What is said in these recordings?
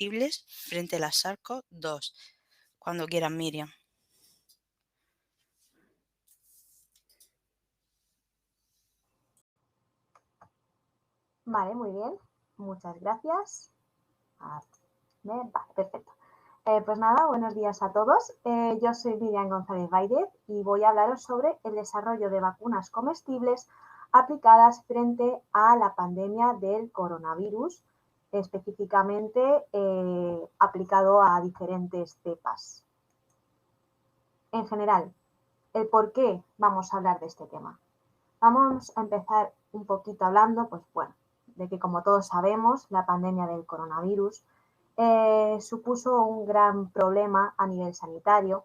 comestibles frente a la SARS-CoV-2. Cuando quieras, Miriam. Vale, muy bien. Muchas gracias. Vale, perfecto. Pues nada, buenos días a todos. Yo soy Miriam González Baidez y voy a hablaros sobre el desarrollo de vacunas comestibles aplicadas frente a la pandemia del coronavirus, específicamente aplicado a diferentes cepas. En general, el por qué vamos a hablar de este tema. Vamos a empezar un poquito hablando, pues bueno, de que como todos sabemos, la pandemia del coronavirus supuso un gran problema a nivel sanitario,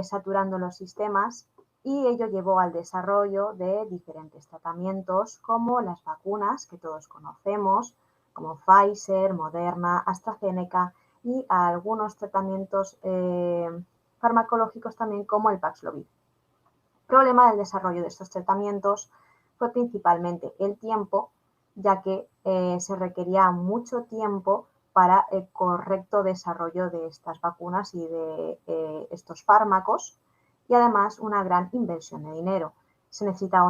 saturando los sistemas, y ello llevó al desarrollo de diferentes tratamientos como las vacunas que todos conocemos, como Pfizer, Moderna, AstraZeneca, y a algunos tratamientos farmacológicos también como el Paxlovid. El problema del desarrollo de estos tratamientos fue principalmente el tiempo, ya que se requería mucho tiempo para el correcto desarrollo de estas vacunas y de estos fármacos, y además una gran inversión de dinero. Se necesitaba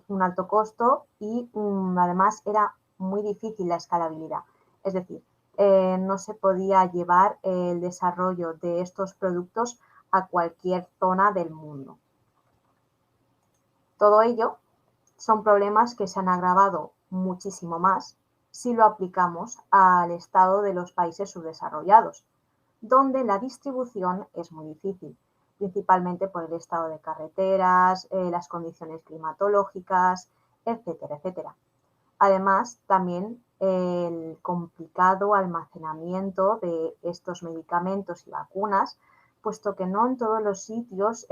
un alto costo y además era muy difícil la escalabilidad. Es decir, no se podía llevar el desarrollo de estos productos a cualquier zona del mundo. Todo ello son problemas que se han agravado muchísimo más si lo aplicamos al estado de los países subdesarrollados, donde la distribución es muy difícil, principalmente por el estado de carreteras, las condiciones climatológicas, etcétera, etcétera. Además, también el complicado almacenamiento de estos medicamentos y vacunas, puesto que no en todos los sitios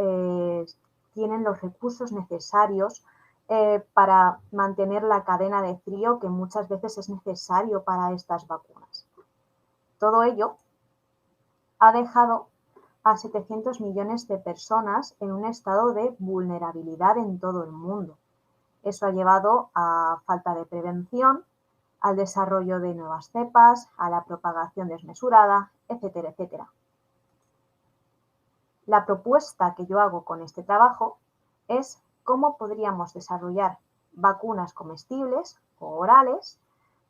tienen los recursos necesarios para mantener la cadena de frío que muchas veces es necesario para estas vacunas. Todo ello ha dejado a 700 millones de personas en un estado de vulnerabilidad en todo el mundo. Eso ha llevado a falta de prevención, al desarrollo de nuevas cepas, a la propagación desmesurada, etcétera, etcétera. La propuesta que yo hago con este trabajo es cómo podríamos desarrollar vacunas comestibles o orales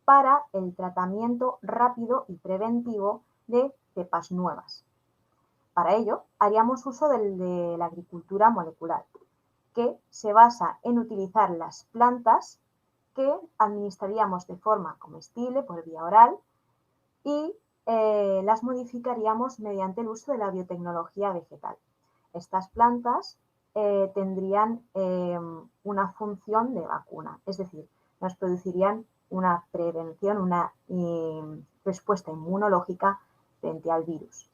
para el tratamiento rápido y preventivo de cepas nuevas. Para ello, haríamos uso de la agricultura molecular, que se basa en utilizar las plantas que administraríamos de forma comestible por vía oral y las modificaríamos mediante el uso de la biotecnología vegetal. Estas plantas tendrían una función de vacuna, es decir, nos producirían una prevención, una respuesta inmunológica frente al virus.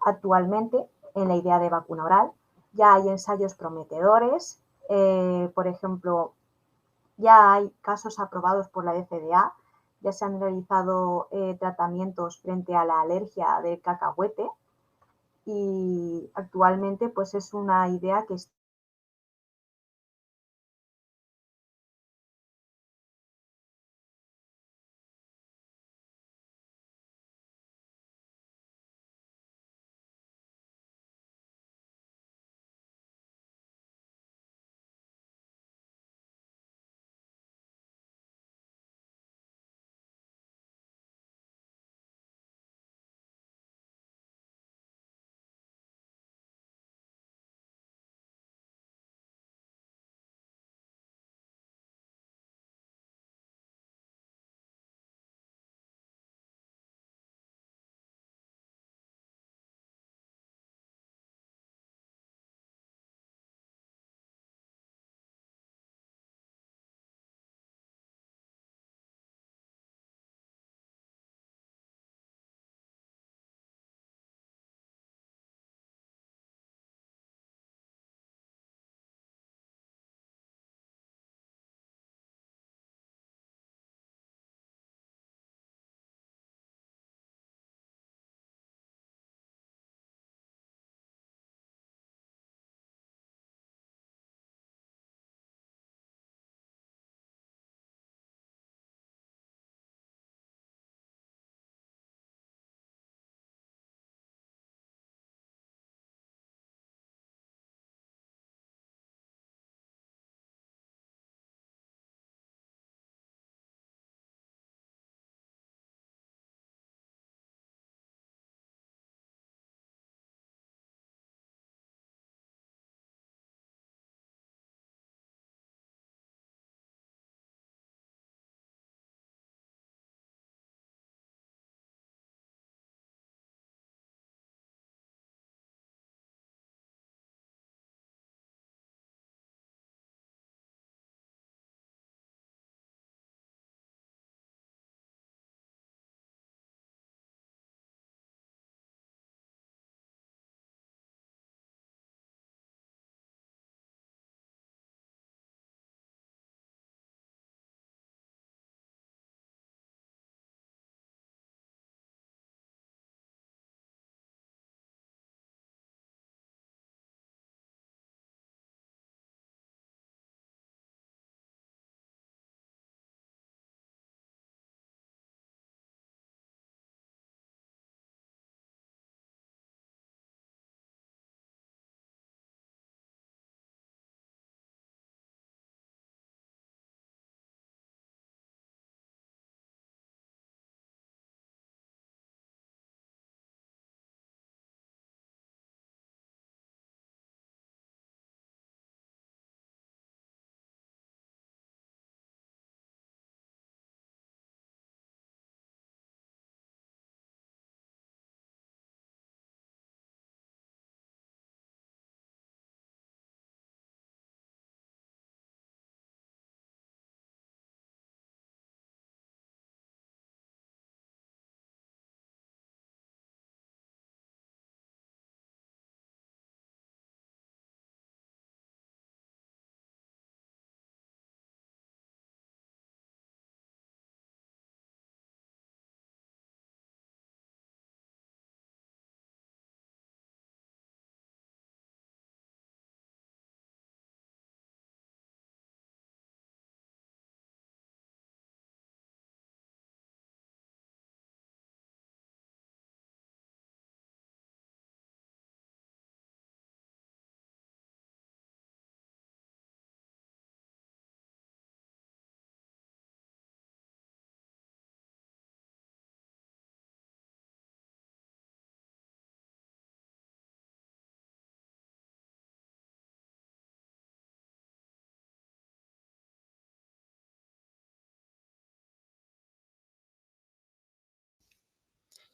Actualmente, en la idea de vacuna oral, ya hay ensayos prometedores, por ejemplo, ya hay casos aprobados por la FDA, ya se han realizado tratamientos frente a la alergia del cacahuete y actualmente pues es una idea que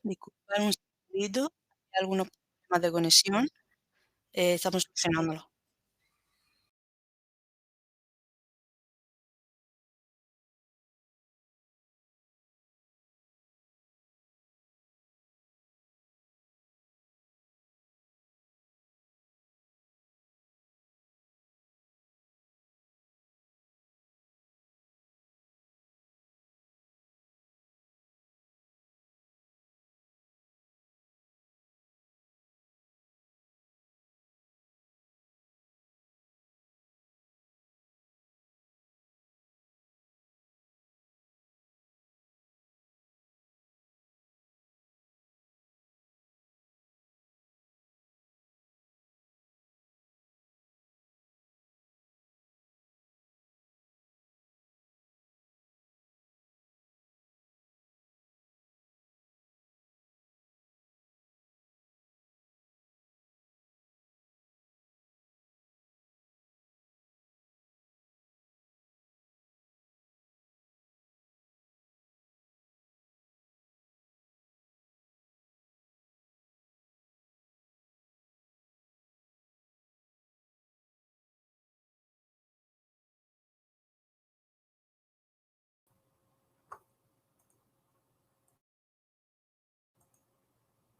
Disculpad un segundito, hay algunos problemas de conexión, estamos solucionándolo.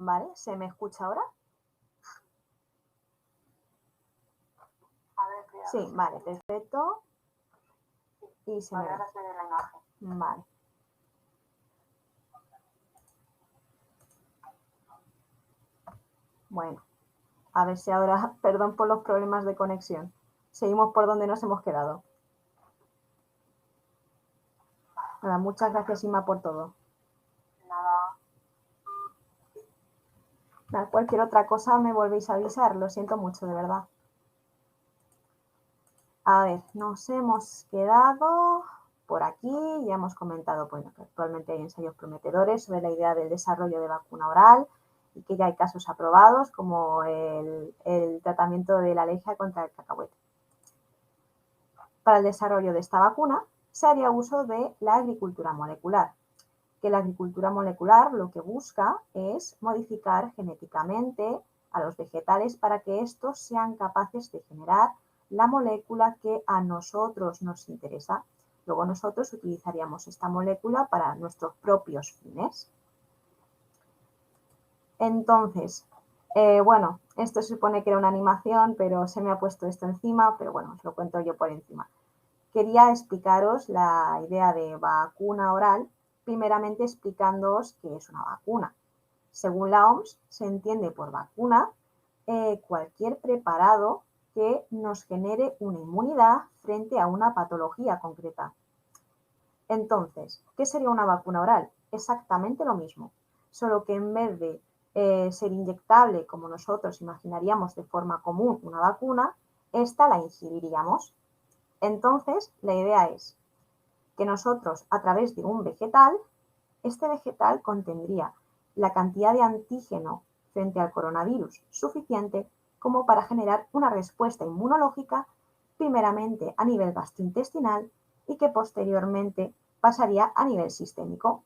¿Vale? ¿Se me escucha ahora? Sí, vale, perfecto. Y se me ve. Vale. Bueno, a ver si ahora, perdón por los problemas de conexión. Seguimos por donde nos hemos quedado. Nada, muchas gracias, Ima, por todo. Nada, cualquier otra cosa me volvéis a avisar. Lo siento mucho, de verdad. A ver, nos hemos quedado por aquí. Ya hemos comentado bueno, que actualmente hay ensayos prometedores sobre la idea del desarrollo de vacuna oral y que ya hay casos aprobados como el tratamiento de la alergia contra el cacahuete. Para el desarrollo de esta vacuna se haría uso de la agricultura molecular, que la agricultura molecular lo que busca es modificar genéticamente a los vegetales para que estos sean capaces de generar la molécula que a nosotros nos interesa. Luego nosotros utilizaríamos esta molécula para nuestros propios fines. Entonces, bueno, esto se supone que era una animación, pero se me ha puesto esto encima, pero bueno, os lo cuento yo por encima. Quería explicaros la idea de vacuna oral, primeramente explicándoos qué es una vacuna. Según la OMS, se entiende por vacuna cualquier preparado que nos genere una inmunidad frente a una patología concreta. Entonces, ¿qué sería una vacuna oral? Exactamente lo mismo, solo que en vez de ser inyectable como nosotros imaginaríamos de forma común una vacuna, esta la ingeriríamos. Entonces, la idea es que nosotros, a través de un vegetal, este vegetal contendría la cantidad de antígeno frente al coronavirus suficiente como para generar una respuesta inmunológica, primeramente a nivel gastrointestinal y que posteriormente pasaría a nivel sistémico.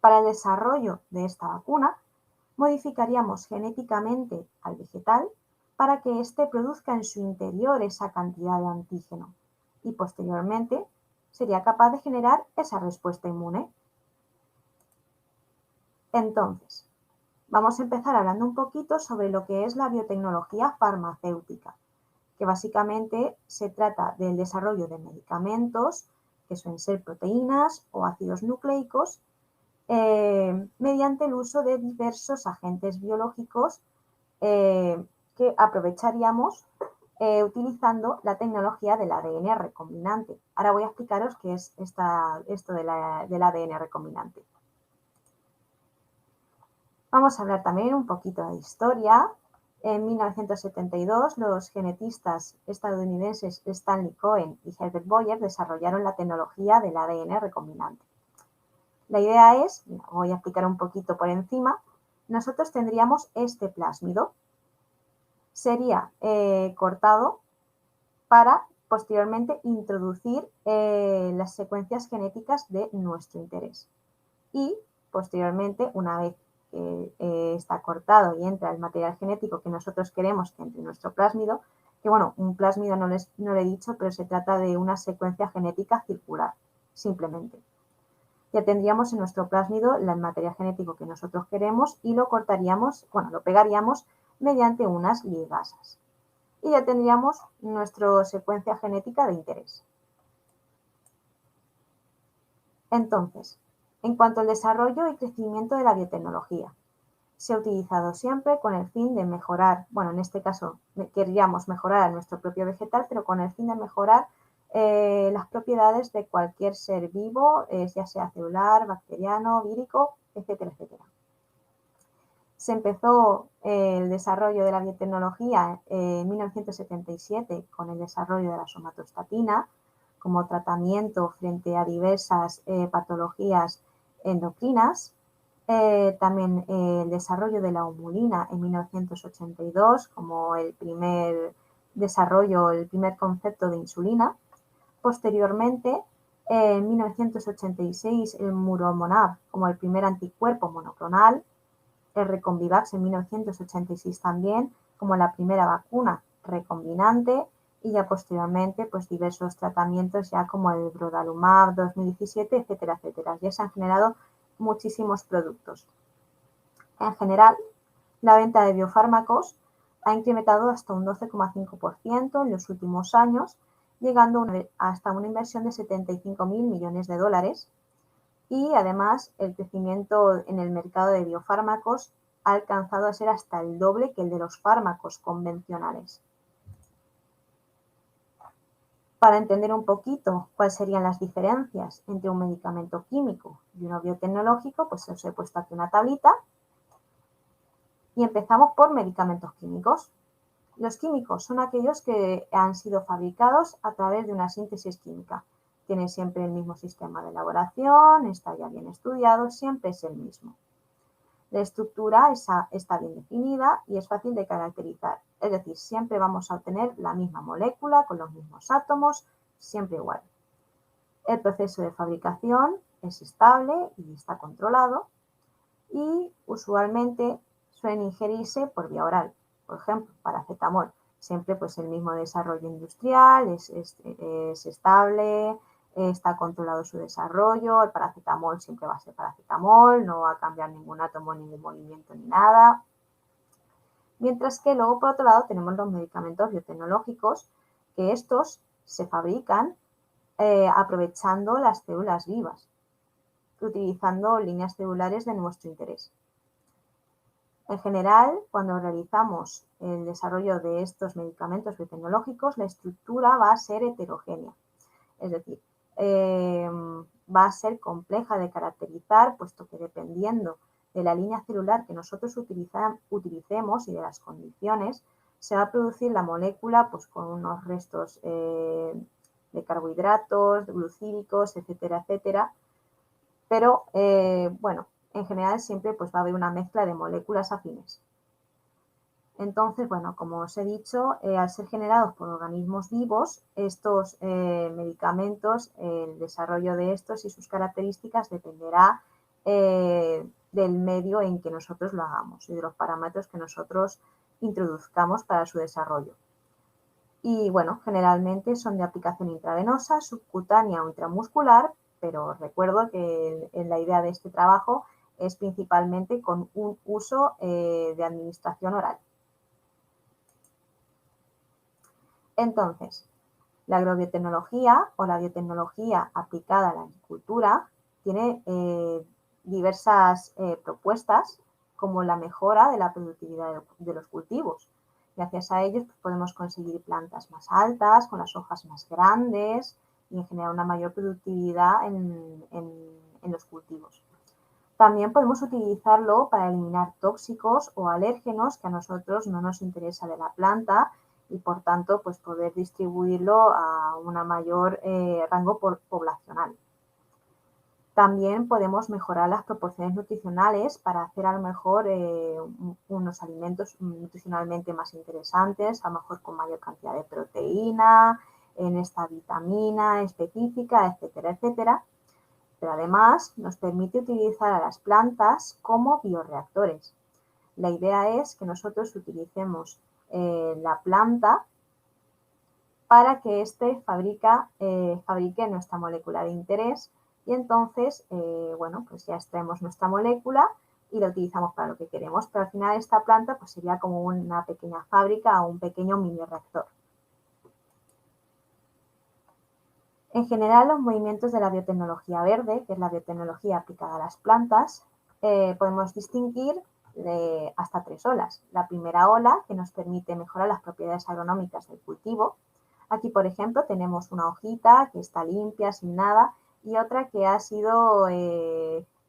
Para el desarrollo de esta vacuna, modificaríamos genéticamente al vegetal para que éste produzca en su interior esa cantidad de antígeno y posteriormente sería capaz de generar esa respuesta inmune. Entonces, vamos a empezar hablando un poquito sobre lo que es la biotecnología farmacéutica, que básicamente se trata del desarrollo de medicamentos, que suelen ser proteínas o ácidos nucleicos, mediante el uso de diversos agentes biológicos que aprovecharíamos utilizando la tecnología del ADN recombinante. Ahora voy a explicaros qué es esto del ADN recombinante. Vamos a hablar también un poquito de historia. En 1972, los genetistas estadounidenses Stanley Cohen y Herbert Boyer desarrollaron la tecnología del ADN recombinante. La idea es, voy a explicar un poquito por encima, nosotros tendríamos este plásmido, sería cortado para posteriormente introducir las secuencias genéticas de nuestro interés. Y Posteriormente, una vez que está cortado y entra el material genético que nosotros queremos que entre en nuestro plásmido, que bueno, un plásmido no le he dicho, pero se trata de una secuencia genética circular, simplemente. Ya tendríamos en nuestro plásmido el material genético que nosotros queremos y lo cortaríamos, bueno, lo pegaríamos mediante unas ligasas. Y ya tendríamos nuestra secuencia genética de interés. Entonces, en cuanto al desarrollo y crecimiento de la biotecnología, se ha utilizado siempre con el fin de mejorar, bueno, en este caso querríamos mejorar a nuestro propio vegetal, pero con el fin de mejorar las propiedades de cualquier ser vivo, ya sea celular, bacteriano, vírico, etcétera, etcétera. Se empezó el desarrollo de la biotecnología en 1977 con el desarrollo de la somatostatina como tratamiento frente a diversas patologías endocrinas. También el desarrollo de la humulina en 1982 como el primer desarrollo, el primer concepto de insulina. Posteriormente, en 1986, el muromonab como el primer anticuerpo monoclonal, el Recombivax en 1986 también como la primera vacuna recombinante y ya posteriormente pues diversos tratamientos ya como el brodalumab 2017, etcétera, etcétera. Ya se han generado muchísimos productos. En general, la venta de biofármacos ha incrementado hasta un 12,5% en los últimos años, llegando hasta una inversión de 75.000 millones de dólares. Y además, el crecimiento en el mercado de biofármacos ha alcanzado a ser hasta el doble que el de los fármacos convencionales. Para entender un poquito cuáles serían las diferencias entre un medicamento químico y uno biotecnológico, pues os he puesto aquí una tablita. Y empezamos por medicamentos químicos. Los químicos son aquellos que han sido fabricados a través de una síntesis química. Tiene siempre el mismo sistema de elaboración, está ya bien estudiado, siempre es el mismo. La estructura está bien definida y es fácil de caracterizar. Es decir, siempre vamos a obtener la misma molécula con los mismos átomos, siempre igual. El proceso de fabricación es estable y está controlado y usualmente suelen ingerirse por vía oral. Por ejemplo, paracetamol, siempre pues el mismo desarrollo industrial, es estable, está controlado su desarrollo, el paracetamol siempre va a ser paracetamol, no va a cambiar ningún átomo, ningún movimiento ni nada. Mientras que luego, por otro lado, tenemos los medicamentos biotecnológicos, que estos se fabrican aprovechando las células vivas, utilizando líneas celulares de nuestro interés. En general, cuando realizamos el desarrollo de estos medicamentos biotecnológicos, la estructura va a ser heterogénea, es decir, va a ser compleja de caracterizar, puesto que dependiendo de la línea celular que nosotros utilicemos y de las condiciones, se va a producir la molécula pues, con unos restos de carbohidratos, glucídicos, etcétera, etcétera. Pero, bueno, en general siempre pues, va a haber una mezcla de moléculas afines. Entonces, bueno, como os he dicho, al ser generados por organismos vivos, estos medicamentos, el desarrollo de estos y sus características dependerá del medio en que nosotros lo hagamos y de los parámetros que nosotros introduzcamos para su desarrollo. Y bueno, generalmente son de aplicación intravenosa, subcutánea o intramuscular, pero recuerdo que la idea de este trabajo es principalmente con un uso de administración oral. Entonces, la agrobiotecnología o la biotecnología aplicada a la agricultura tiene diversas propuestas como la mejora de la productividad de los cultivos. Gracias a ellos pues, podemos conseguir plantas más altas, con las hojas más grandes y en generar una mayor productividad en los cultivos. También podemos utilizarlo para eliminar tóxicos o alérgenos que a nosotros no nos interesa de la planta y por tanto pues poder distribuirlo a un mayor rango poblacional. También podemos mejorar las proporciones nutricionales para hacer a lo mejor unos alimentos nutricionalmente más interesantes, a lo mejor con mayor cantidad de proteína, en esta vitamina específica, etcétera, etcétera. pero además nos permite utilizar a las plantas como bioreactores. La idea es que nosotros utilicemos la planta para que éste fabrique nuestra molécula de interés y entonces, bueno, pues ya extraemos nuestra molécula y la utilizamos para lo que queremos, pero al final esta planta pues sería como una pequeña fábrica o un pequeño mini reactor. En general, los movimientos de la biotecnología verde, que es la biotecnología aplicada a las plantas, podemos distinguir hasta 3 olas. La primera ola, que nos permite mejorar las propiedades agronómicas del cultivo. Aquí, por ejemplo, tenemos una hojita que está limpia, sin nada, y otra que ha sido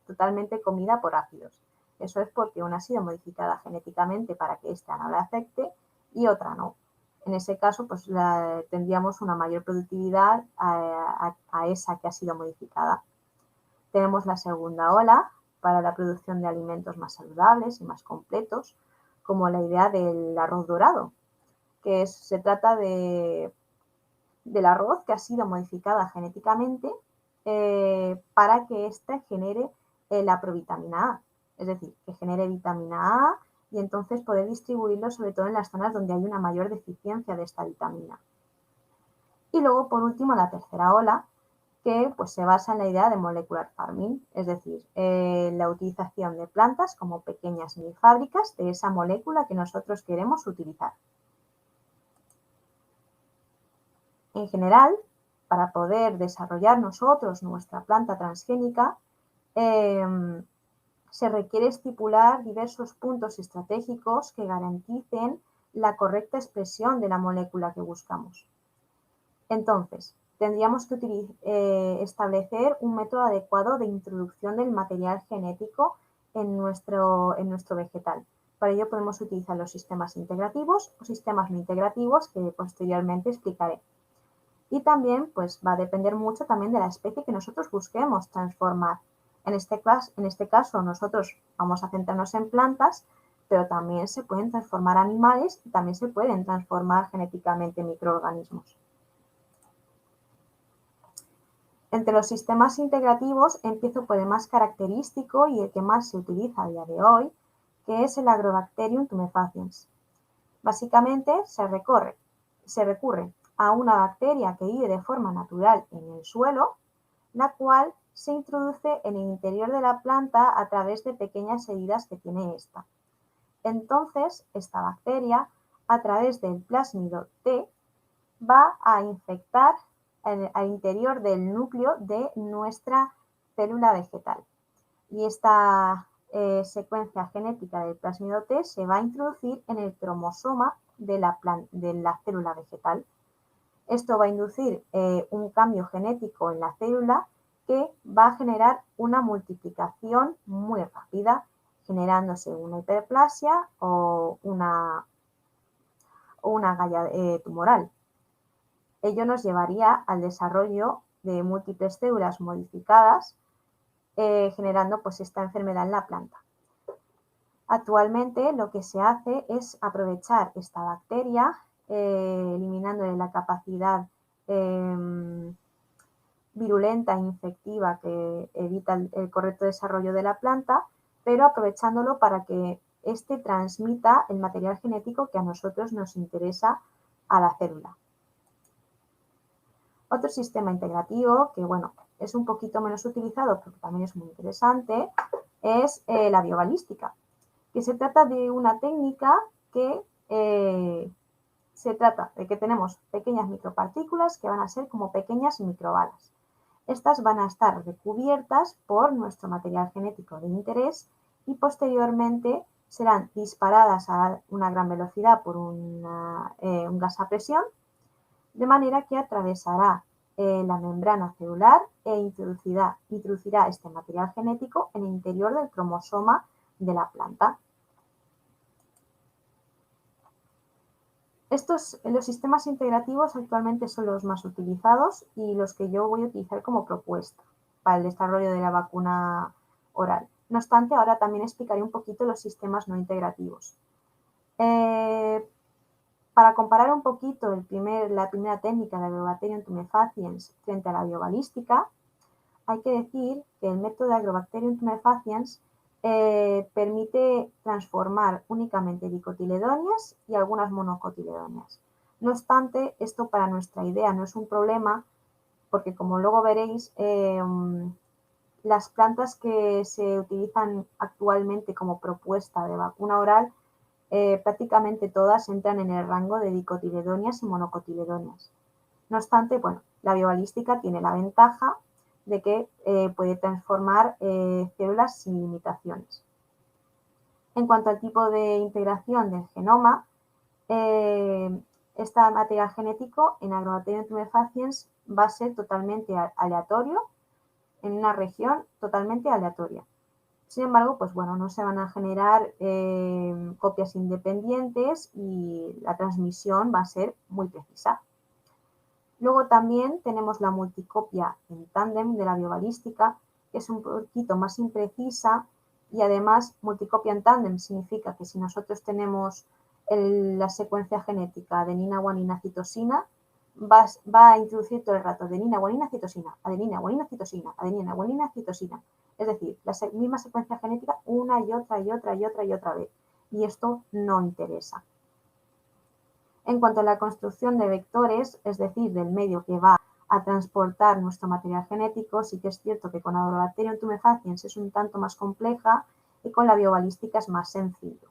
totalmente comida por áfidos. Eso es porque una ha sido modificada genéticamente para que esta no la afecte y otra no. En ese caso, pues tendríamos una mayor productividad a esa que ha sido modificada. Tenemos la segunda ola para la producción de alimentos más saludables y más completos, como la idea del arroz dorado, que se trata del arroz que ha sido modificada genéticamente para que éste genere la provitamina A, es decir, que genere vitamina A y entonces poder distribuirlo sobre todo en las zonas donde hay una mayor deficiencia de esta vitamina. Y luego, por último, la tercera ola, que pues, se basa en la idea de molecular farming, es decir, la utilización de plantas como pequeñas mini fábricas de esa molécula que nosotros queremos utilizar. En general, para poder desarrollar nosotros nuestra planta transgénica, se requiere estipular diversos puntos estratégicos que garanticen la correcta expresión de la molécula que buscamos. Entonces, tendríamos que establecer un método adecuado de introducción del material genético en nuestro vegetal. Para ello podemos utilizar los sistemas integrativos o sistemas no integrativos que posteriormente explicaré. Y también pues, va a depender mucho también de la especie que nosotros busquemos transformar. En este caso, nosotros vamos a centrarnos en plantas, pero también se pueden transformar animales y también se pueden transformar genéticamente microorganismos. Entre los sistemas integrativos empiezo por el más característico y el que más se utiliza a día de hoy, que es el Agrobacterium tumefaciens. Básicamente se recurre a una bacteria que vive de forma natural en el suelo, la cual se introduce en el interior de la planta a través de pequeñas heridas que tiene esta. Entonces, esta bacteria, a través del plásmido T, va a infectar al interior del núcleo de nuestra célula vegetal. Y esta secuencia genética del plásmido T se va a introducir en el cromosoma de la célula vegetal. Esto va a inducir un cambio genético en la célula que va a generar una multiplicación muy rápida, generándose una hiperplasia o una galla tumoral. Ello nos llevaría al desarrollo de múltiples células modificadas, generando pues, esta enfermedad en la planta. Actualmente lo que se hace es aprovechar esta bacteria, eliminándole la capacidad virulenta e infectiva que evita el correcto desarrollo de la planta, pero aprovechándolo para que éste transmita el material genético que a nosotros nos interesa a la célula. Otro sistema integrativo que, bueno, es un poquito menos utilizado, pero también es muy interesante, es la biobalística, que se trata de una técnica que se trata de que tenemos pequeñas micropartículas que van a ser como pequeñas microbalas. Estas van a estar recubiertas por nuestro material genético de interés y posteriormente serán disparadas a una gran velocidad por un gas a presión, de manera que atravesará la membrana celular e introducirá este material genético en el interior del cromosoma de la planta. Los sistemas integrativos actualmente son los más utilizados y los que yo voy a utilizar como propuesta para el desarrollo de la vacuna oral. No obstante, ahora también explicaré un poquito los sistemas no integrativos. Para comparar un poquito la primera técnica de Agrobacterium tumefaciens frente a la biobalística, Hay que decir que el método de Agrobacterium tumefaciens permite transformar únicamente dicotiledóneas y algunas monocotiledóneas. No obstante, esto para nuestra idea no es un problema porque, como luego veréis, las plantas que se utilizan actualmente como propuesta de vacuna oral, prácticamente todas entran en el rango de dicotiledóneas y monocotiledóneas. No obstante, bueno, la biobalística tiene la ventaja de que puede transformar células sin limitaciones. En cuanto al tipo de integración del genoma, este material genético en Agrobacterium tumefaciens va a ser totalmente aleatorio, en una región totalmente aleatoria. Sin embargo, pues bueno, no se van a generar copias independientes y la transmisión va a ser muy precisa. Luego también tenemos la multicopia en tándem de la biobalística, que es un poquito más imprecisa y además multicopia en tándem significa que si nosotros tenemos la secuencia genética de adenina, guanina, citosina, va a introducir todo el rato adenina, guanina, citosina, adenina, guanina, citosina, adenina, guanina, citosina. Es decir, la misma secuencia genética una y otra y otra y otra y otra vez. Y esto no interesa. En cuanto a la construcción de vectores, es decir, del medio que va a transportar nuestro material genético, sí que es cierto que con Agrobacterium tumefaciens es un tanto más compleja y con la biobalística es más sencillo.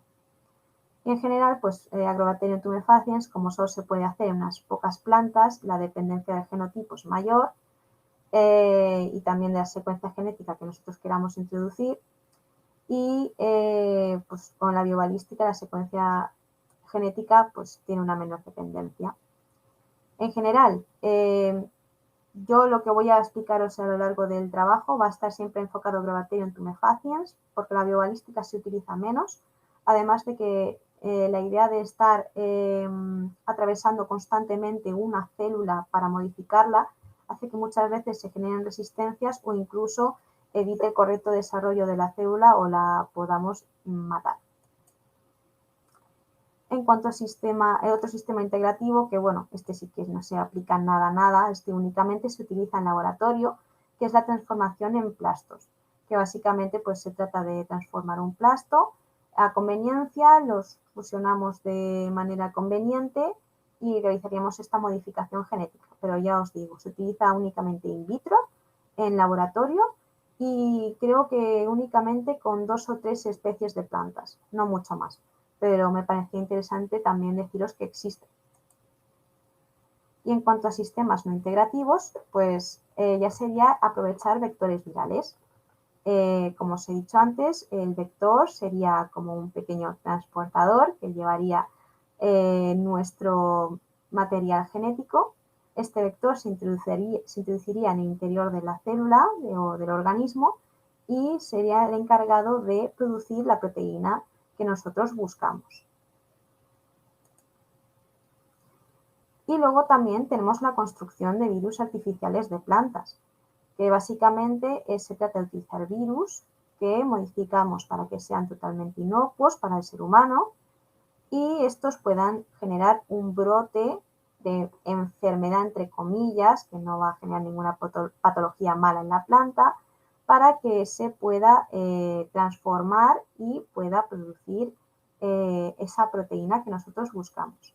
Y en general, pues Agrobacterium tumefaciens, como solo se puede hacer en unas pocas plantas, la dependencia del genotipo es mayor y también de la secuencia genética que nosotros queramos introducir. Y pues con la biobalística la secuencia genética pues tiene una menor dependencia. En general, yo lo que voy a explicaros a lo largo del trabajo va a estar siempre enfocado en Agrobacterium tumefaciens, porque la biobalística se utiliza menos, además de que la idea de estar atravesando constantemente una célula para modificarla hace que muchas veces se generen resistencias o incluso evite el correcto desarrollo de la célula o la podamos matar. En cuanto a otro sistema integrativo, que bueno, este sí que no se aplica nada, este únicamente se utiliza en laboratorio, que es la transformación en plastos, que básicamente pues se trata de transformar un plasto a conveniencia, los fusionamos de manera conveniente y realizaríamos esta modificación genética. Pero ya os digo, se utiliza únicamente in vitro, en laboratorio, y creo que únicamente con 2 o 3 especies de plantas, no mucho más. Pero me parecía interesante también deciros que existe. Y en cuanto a sistemas no integrativos, pues ya sería aprovechar vectores virales. Como os he dicho antes, el vector sería como un pequeño transportador que llevaría nuestro material genético. Este vector se introduciría en el interior de la célula o del organismo y sería el encargado de producir la proteína que nosotros buscamos. Y luego también tenemos la construcción de virus artificiales de plantas, que básicamente se trata de utilizar virus que modificamos para que sean totalmente inocuos para el ser humano y estos puedan generar un brote de enfermedad, entre comillas, que no va a generar ninguna patología mala en la planta, para que se pueda transformar y pueda producir esa proteína que nosotros buscamos.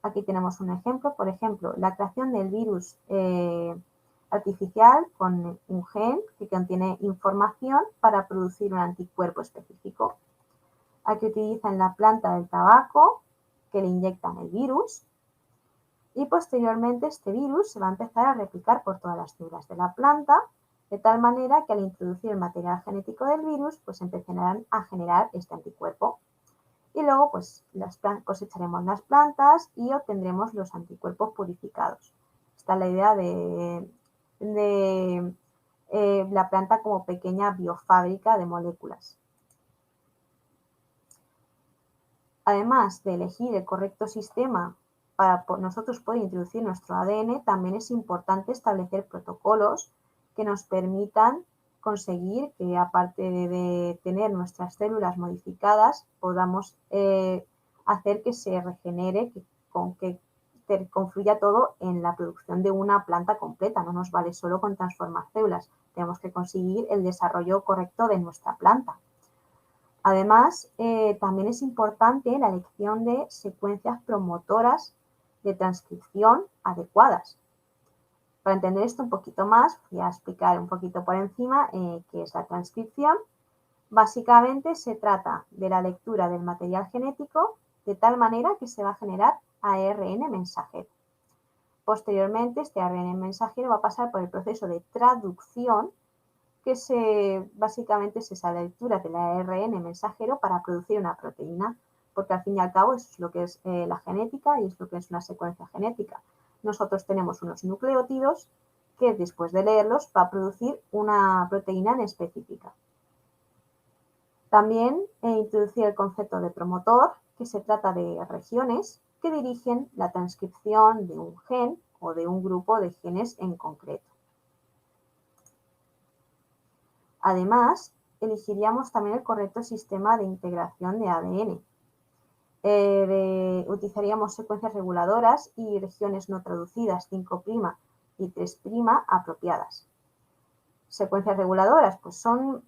Aquí tenemos un ejemplo, por ejemplo, la creación del virus artificial con un gen que contiene información para producir un anticuerpo específico. Aquí utilizan la planta del tabaco, que le inyectan el virus, y posteriormente este virus se va a empezar a replicar por todas las células de la planta, de tal manera que al introducir el material genético del virus, pues empezarán a generar este anticuerpo. Y luego pues cosecharemos las plantas y obtendremos los anticuerpos purificados. Esta es la idea de la planta como pequeña biofábrica de moléculas. Además de elegir el correcto sistema para nosotros poder introducir nuestro ADN, también es importante establecer protocolos que nos permitan conseguir que, aparte de tener nuestras células modificadas, podamos hacer que se regenere, que confluya todo en la producción de una planta completa. No nos vale solo con transformar células, tenemos que conseguir el desarrollo correcto de nuestra planta. Además, también es importante la elección de secuencias promotoras de transcripción adecuadas. Para entender esto un poquito más, voy a explicar un poquito por encima qué es la transcripción. Básicamente se trata de la lectura del material genético de tal manera que se va a generar ARN mensajero. Posteriormente, este ARN mensajero va a pasar por el proceso de traducción, que básicamente es esa lectura del ARN mensajero para producir una proteína, porque al fin y al cabo eso es lo que es la genética y es lo que es una secuencia genética. Nosotros tenemos unos nucleótidos que después de leerlos va a producir una proteína en específica. También introducir el concepto de promotor, que se trata de regiones que dirigen la transcripción de un gen o de un grupo de genes en concreto. Además, elegiríamos también el correcto sistema de integración de ADN. Utilizaríamos secuencias reguladoras y regiones no traducidas 5' y 3' apropiadas. Secuencias reguladoras pues son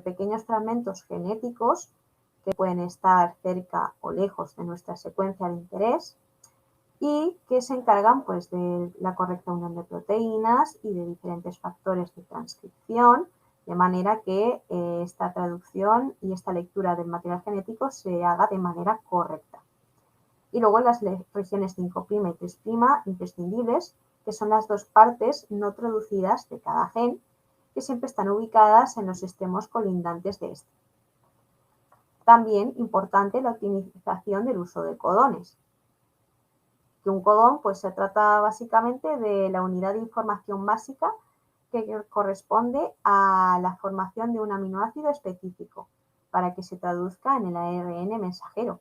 pequeños fragmentos genéticos que pueden estar cerca o lejos de nuestra secuencia de interés y que se encargan pues, de la correcta unión de proteínas y de diferentes factores de transcripción, de manera que esta traducción y esta lectura del material genético se haga de manera correcta. Y luego las regiones 5' y 3' imprescindibles, que son las dos partes no traducidas de cada gen, que siempre están ubicadas en los extremos colindantes de este. También importante la optimización del uso de codones. Que un codón pues, se trata básicamente de la unidad de información básica que corresponde a la formación de un aminoácido específico para que se traduzca en el ARN mensajero.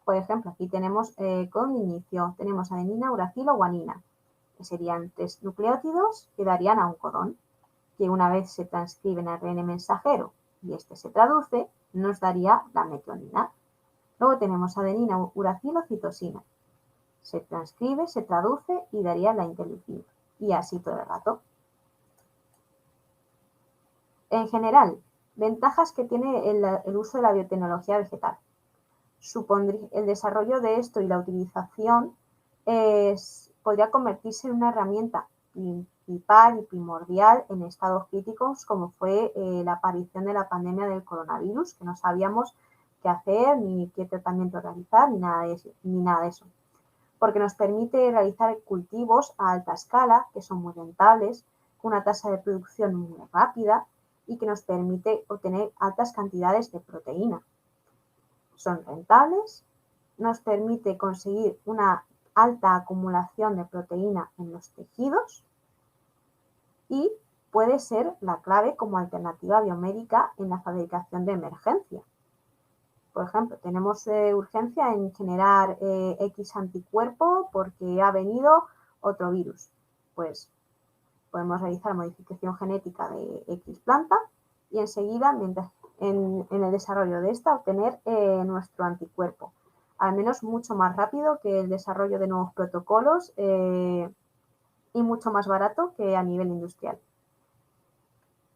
Por ejemplo, aquí tenemos con inicio, tenemos adenina, uracilo, guanina, que serían 3 nucleótidos que darían a un codón, que una vez se transcribe en ARN mensajero y este se traduce, nos daría la metionina. Luego tenemos adenina, uracilo, citosina. Se transcribe, se traduce y daría la interleucina. Y así todo el rato. En general, ventajas que tiene el uso de la biotecnología vegetal. El desarrollo de esto y la utilización podría convertirse en una herramienta principal y primordial en estados críticos como fue la aparición de la pandemia del coronavirus, que no sabíamos qué hacer, ni qué tratamiento realizar, ni nada de eso. Porque nos permite realizar cultivos a alta escala, que son muy rentables, con una tasa de producción muy rápida y que nos permite obtener altas cantidades de proteína. Son rentables, nos permite conseguir una alta acumulación de proteína en los tejidos y puede ser la clave como alternativa biomédica en la fabricación de emergencia. Por ejemplo, tenemos urgencia en generar X anticuerpo porque ha venido otro virus. Pues podemos realizar modificación genética de X planta y enseguida, en el desarrollo de esta, obtener nuestro anticuerpo. Al menos mucho más rápido que el desarrollo de nuevos protocolos y mucho más barato que a nivel industrial.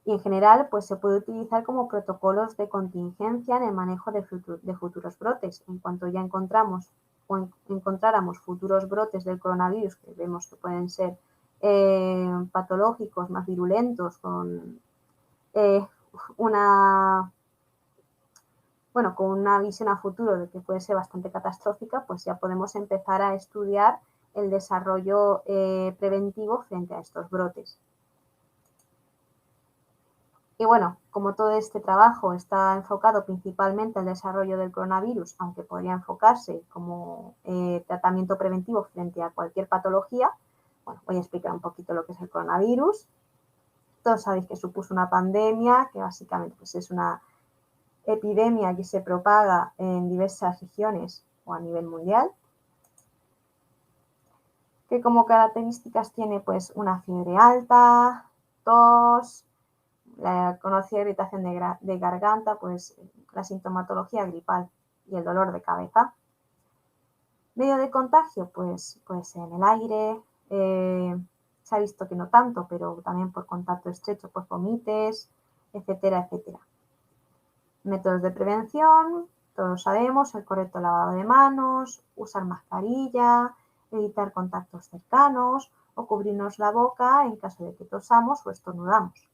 Y en general, pues se puede utilizar como protocolos de contingencia en el manejo de futuros brotes. En cuanto ya encontramos o encontráramos futuros brotes del coronavirus, que vemos que pueden ser patológicos, más virulentos, con una visión a futuro de que puede ser bastante catastrófica, pues ya podemos empezar a estudiar el desarrollo preventivo frente a estos brotes. Y bueno, como todo este trabajo está enfocado principalmente al desarrollo del coronavirus, aunque podría enfocarse como tratamiento preventivo frente a cualquier patología, bueno, voy a explicar un poquito lo que es el coronavirus. Todos sabéis que supuso una pandemia, que básicamente pues, es una epidemia que se propaga en diversas regiones o a nivel mundial, que como características tiene pues una fiebre alta, tos, la conocida irritación de garganta, pues la sintomatología gripal y el dolor de cabeza. Medio de contagio, pues en el aire, se ha visto que no tanto, pero también por contacto estrecho, pues vomites, etcétera, etcétera. Métodos de prevención, todos sabemos, el correcto lavado de manos, usar mascarilla, evitar contactos cercanos o cubrirnos la boca en caso de que tosamos o estornudamos.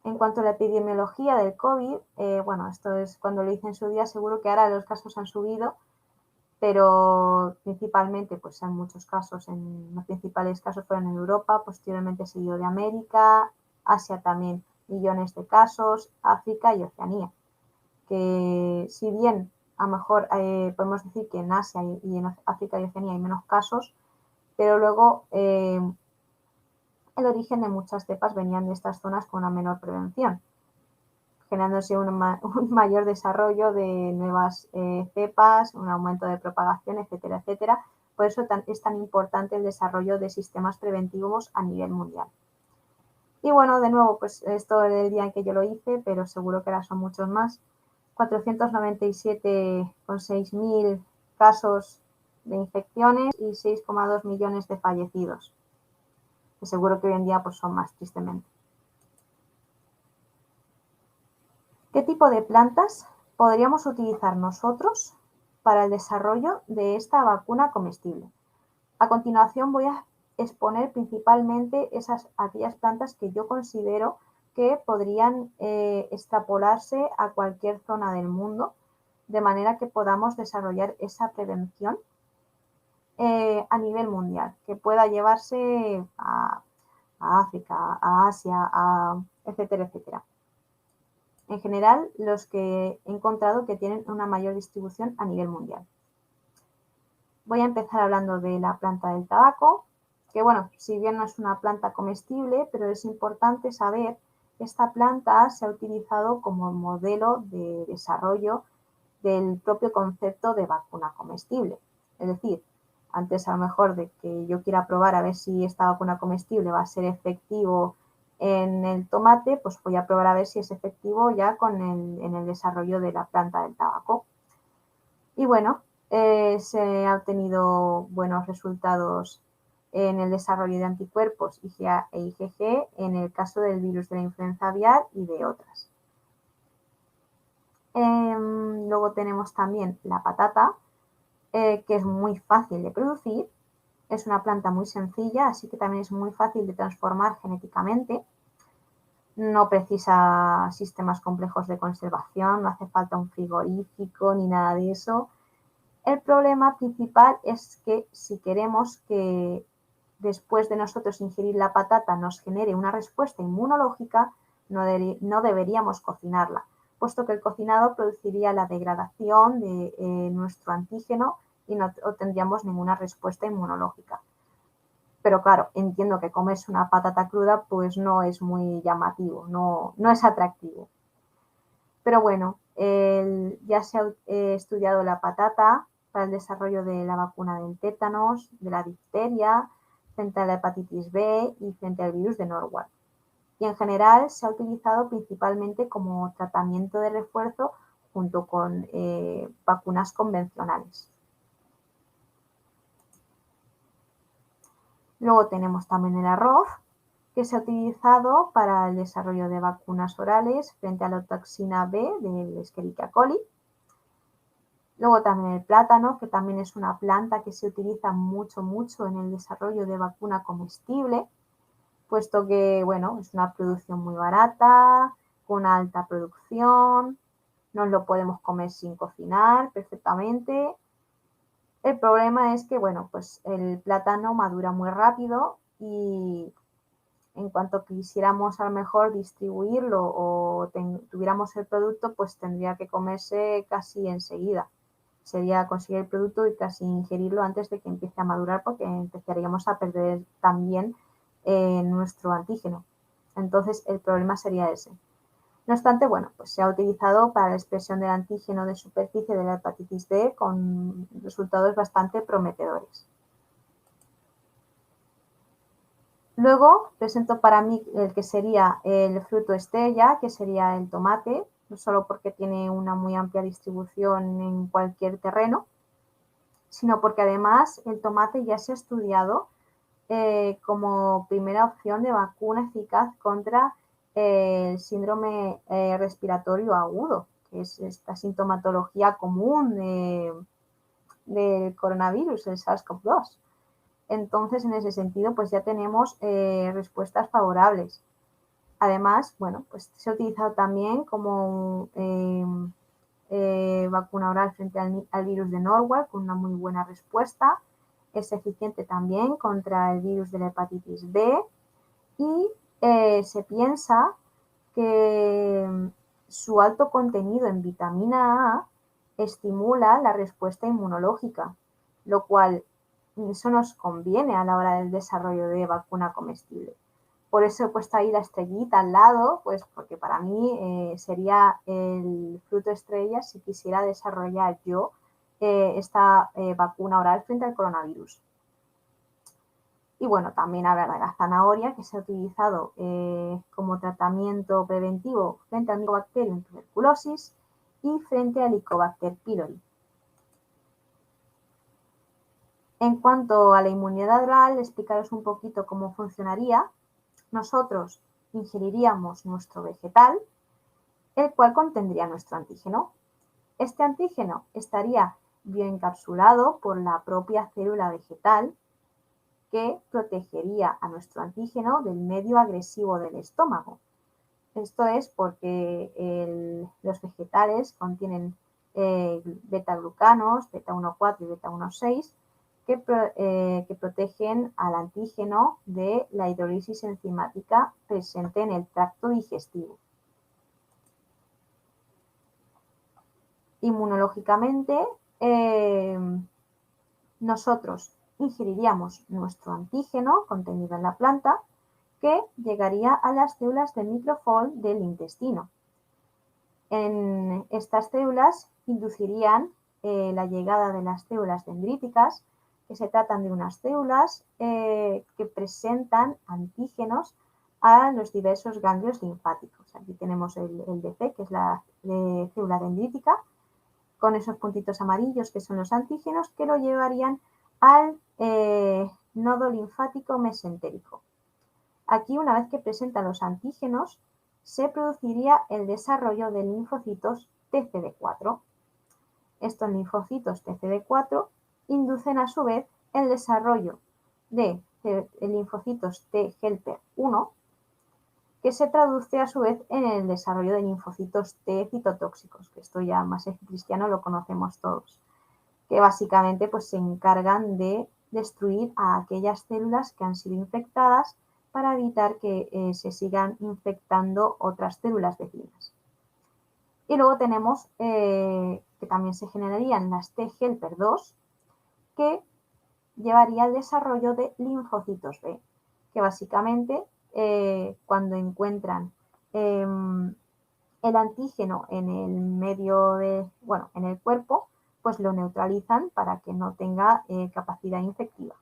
En cuanto a la epidemiología del COVID, bueno, esto es cuando lo hice en su día, seguro que ahora los casos han subido, pero principalmente, pues en muchos casos, en los principales casos fueron en Europa, posteriormente seguido de América, Asia también millones de casos, África y Oceanía. Que si bien a lo mejor podemos decir que en Asia y en África y Oceanía hay menos casos, pero luego el origen de muchas cepas venían de estas zonas con una menor prevención, generándose un mayor desarrollo de nuevas cepas, un aumento de propagación, etcétera, etcétera. Por eso es tan importante el desarrollo de sistemas preventivos a nivel mundial. Y bueno, de nuevo, pues esto es el día en que yo lo hice, pero seguro que ahora son muchos más. 497,6 mil casos de infecciones y 6,2 millones de fallecidos, que seguro que hoy en día pues, son más, tristemente. ¿Qué tipo de plantas podríamos utilizar nosotros para el desarrollo de esta vacuna comestible? A continuación voy a exponer principalmente aquellas plantas que yo considero que podrían extrapolarse a cualquier zona del mundo, de manera que podamos desarrollar esa prevención a nivel mundial, que pueda llevarse a África, a Asia, etcétera, etcétera. En general, los que he encontrado que tienen una mayor distribución a nivel mundial. Voy a empezar hablando de la planta del tabaco, que bueno, si bien no es una planta comestible, pero es importante saber que esta planta se ha utilizado como modelo de desarrollo del propio concepto de vacuna comestible. Es decir, antes a lo mejor de que yo quiera probar a ver si esta vacuna comestible va a ser efectivo en el tomate, pues voy a probar a ver si es efectivo ya en el desarrollo de la planta del tabaco. Y bueno, se han obtenido buenos resultados en el desarrollo de anticuerpos IgA e IgG en el caso del virus de la influenza aviar y de otras. Luego tenemos también la patata, que es muy fácil de producir. Es una planta muy sencilla, así que también es muy fácil de transformar genéticamente. No precisa sistemas complejos de conservación, no hace falta un frigorífico ni nada de eso. El problema principal es que si queremos que después de nosotros ingerir la patata nos genere una respuesta inmunológica, no deberíamos cocinarla, puesto que el cocinado produciría la degradación de nuestro antígeno y no obtendríamos ninguna respuesta inmunológica. Pero claro, entiendo que comerse una patata cruda pues no es muy llamativo, no es atractivo. Pero bueno, ya se ha estudiado la patata para el desarrollo de la vacuna del tétanos, de la difteria, frente a la hepatitis B y frente al virus de Norwalk. Y en general se ha utilizado principalmente como tratamiento de refuerzo junto con vacunas convencionales. Luego tenemos también el arroz, que se ha utilizado para el desarrollo de vacunas orales frente a la toxina B del Escherichia coli. Luego también el plátano, que también es una planta que se utiliza mucho en el desarrollo de vacuna comestible, puesto que, bueno, es una producción muy barata, con una alta producción, nos lo podemos comer sin cocinar perfectamente. El problema es que, bueno, pues el plátano madura muy rápido y en cuanto quisiéramos a lo mejor distribuirlo o tuviéramos el producto, pues tendría que comerse casi enseguida. Sería conseguir el producto y casi ingerirlo antes de que empiece a madurar, porque empezaríamos a perder también nuestro antígeno. Entonces el problema sería ese. No obstante, bueno, pues se ha utilizado para la expresión del antígeno de superficie de la hepatitis B con resultados bastante prometedores. Luego presento para mí el que sería el fruto estrella, que sería el tomate, no solo porque tiene una muy amplia distribución en cualquier terreno, sino porque además el tomate ya se ha estudiado como primera opción de vacuna eficaz contra el síndrome respiratorio agudo, que es esta sintomatología común del coronavirus, el SARS-CoV-2. Entonces, en ese sentido, pues ya tenemos respuestas favorables. Además, bueno, pues se ha utilizado también como vacuna oral frente al virus de Norwalk con una muy buena respuesta. Es eficiente también contra el virus de la hepatitis B y se piensa que su alto contenido en vitamina A estimula la respuesta inmunológica, lo cual eso nos conviene a la hora del desarrollo de vacuna comestible. Por eso he puesto ahí la estrellita al lado, pues porque para mí sería el fruto estrella si quisiera desarrollar yo esta vacuna oral frente al coronavirus. Y bueno, también hablar de la zanahoria, que se ha utilizado como tratamiento preventivo frente al Mycobacterium tuberculosis y frente al Helicobacter pylori. En cuanto a la inmunidad oral, explicaros un poquito cómo funcionaría. Nosotros ingeriríamos nuestro vegetal, el cual contendría nuestro antígeno. Este antígeno estaría bioencapsulado por la propia célula vegetal, que protegería a nuestro antígeno del medio agresivo del estómago. Esto es porque los vegetales contienen beta-glucanos, beta-1,4 y beta-1,6, que protegen al antígeno de la hidrólisis enzimática presente en el tracto digestivo. Inmunológicamente, nosotros ingeriríamos nuestro antígeno contenido en la planta, que llegaría a las células de microfol del intestino. En estas células inducirían la llegada de las células dendríticas, que se tratan de unas células que presentan antígenos a los diversos ganglios linfáticos. Aquí tenemos el DC, que es la célula dendrítica, con esos puntitos amarillos que son los antígenos, que lo llevarían al nodo linfático mesentérico. Aquí, una vez que presentan los antígenos, se produciría el desarrollo de linfocitos TCD4. Estos linfocitos TCD4 inducen a su vez el desarrollo de linfocitos T helper 1, que se traduce a su vez en el desarrollo de linfocitos T citotóxicos, que esto ya más en cristiano lo conocemos todos, que básicamente pues, se encargan de destruir a aquellas células que han sido infectadas para evitar que se sigan infectando otras células vecinas. Y luego tenemos que también se generarían las T helper 2, que llevaría al desarrollo de linfocitos B, que básicamente cuando encuentran el antígeno en el medio en el cuerpo, pues lo neutralizan para que no tenga capacidad infectiva.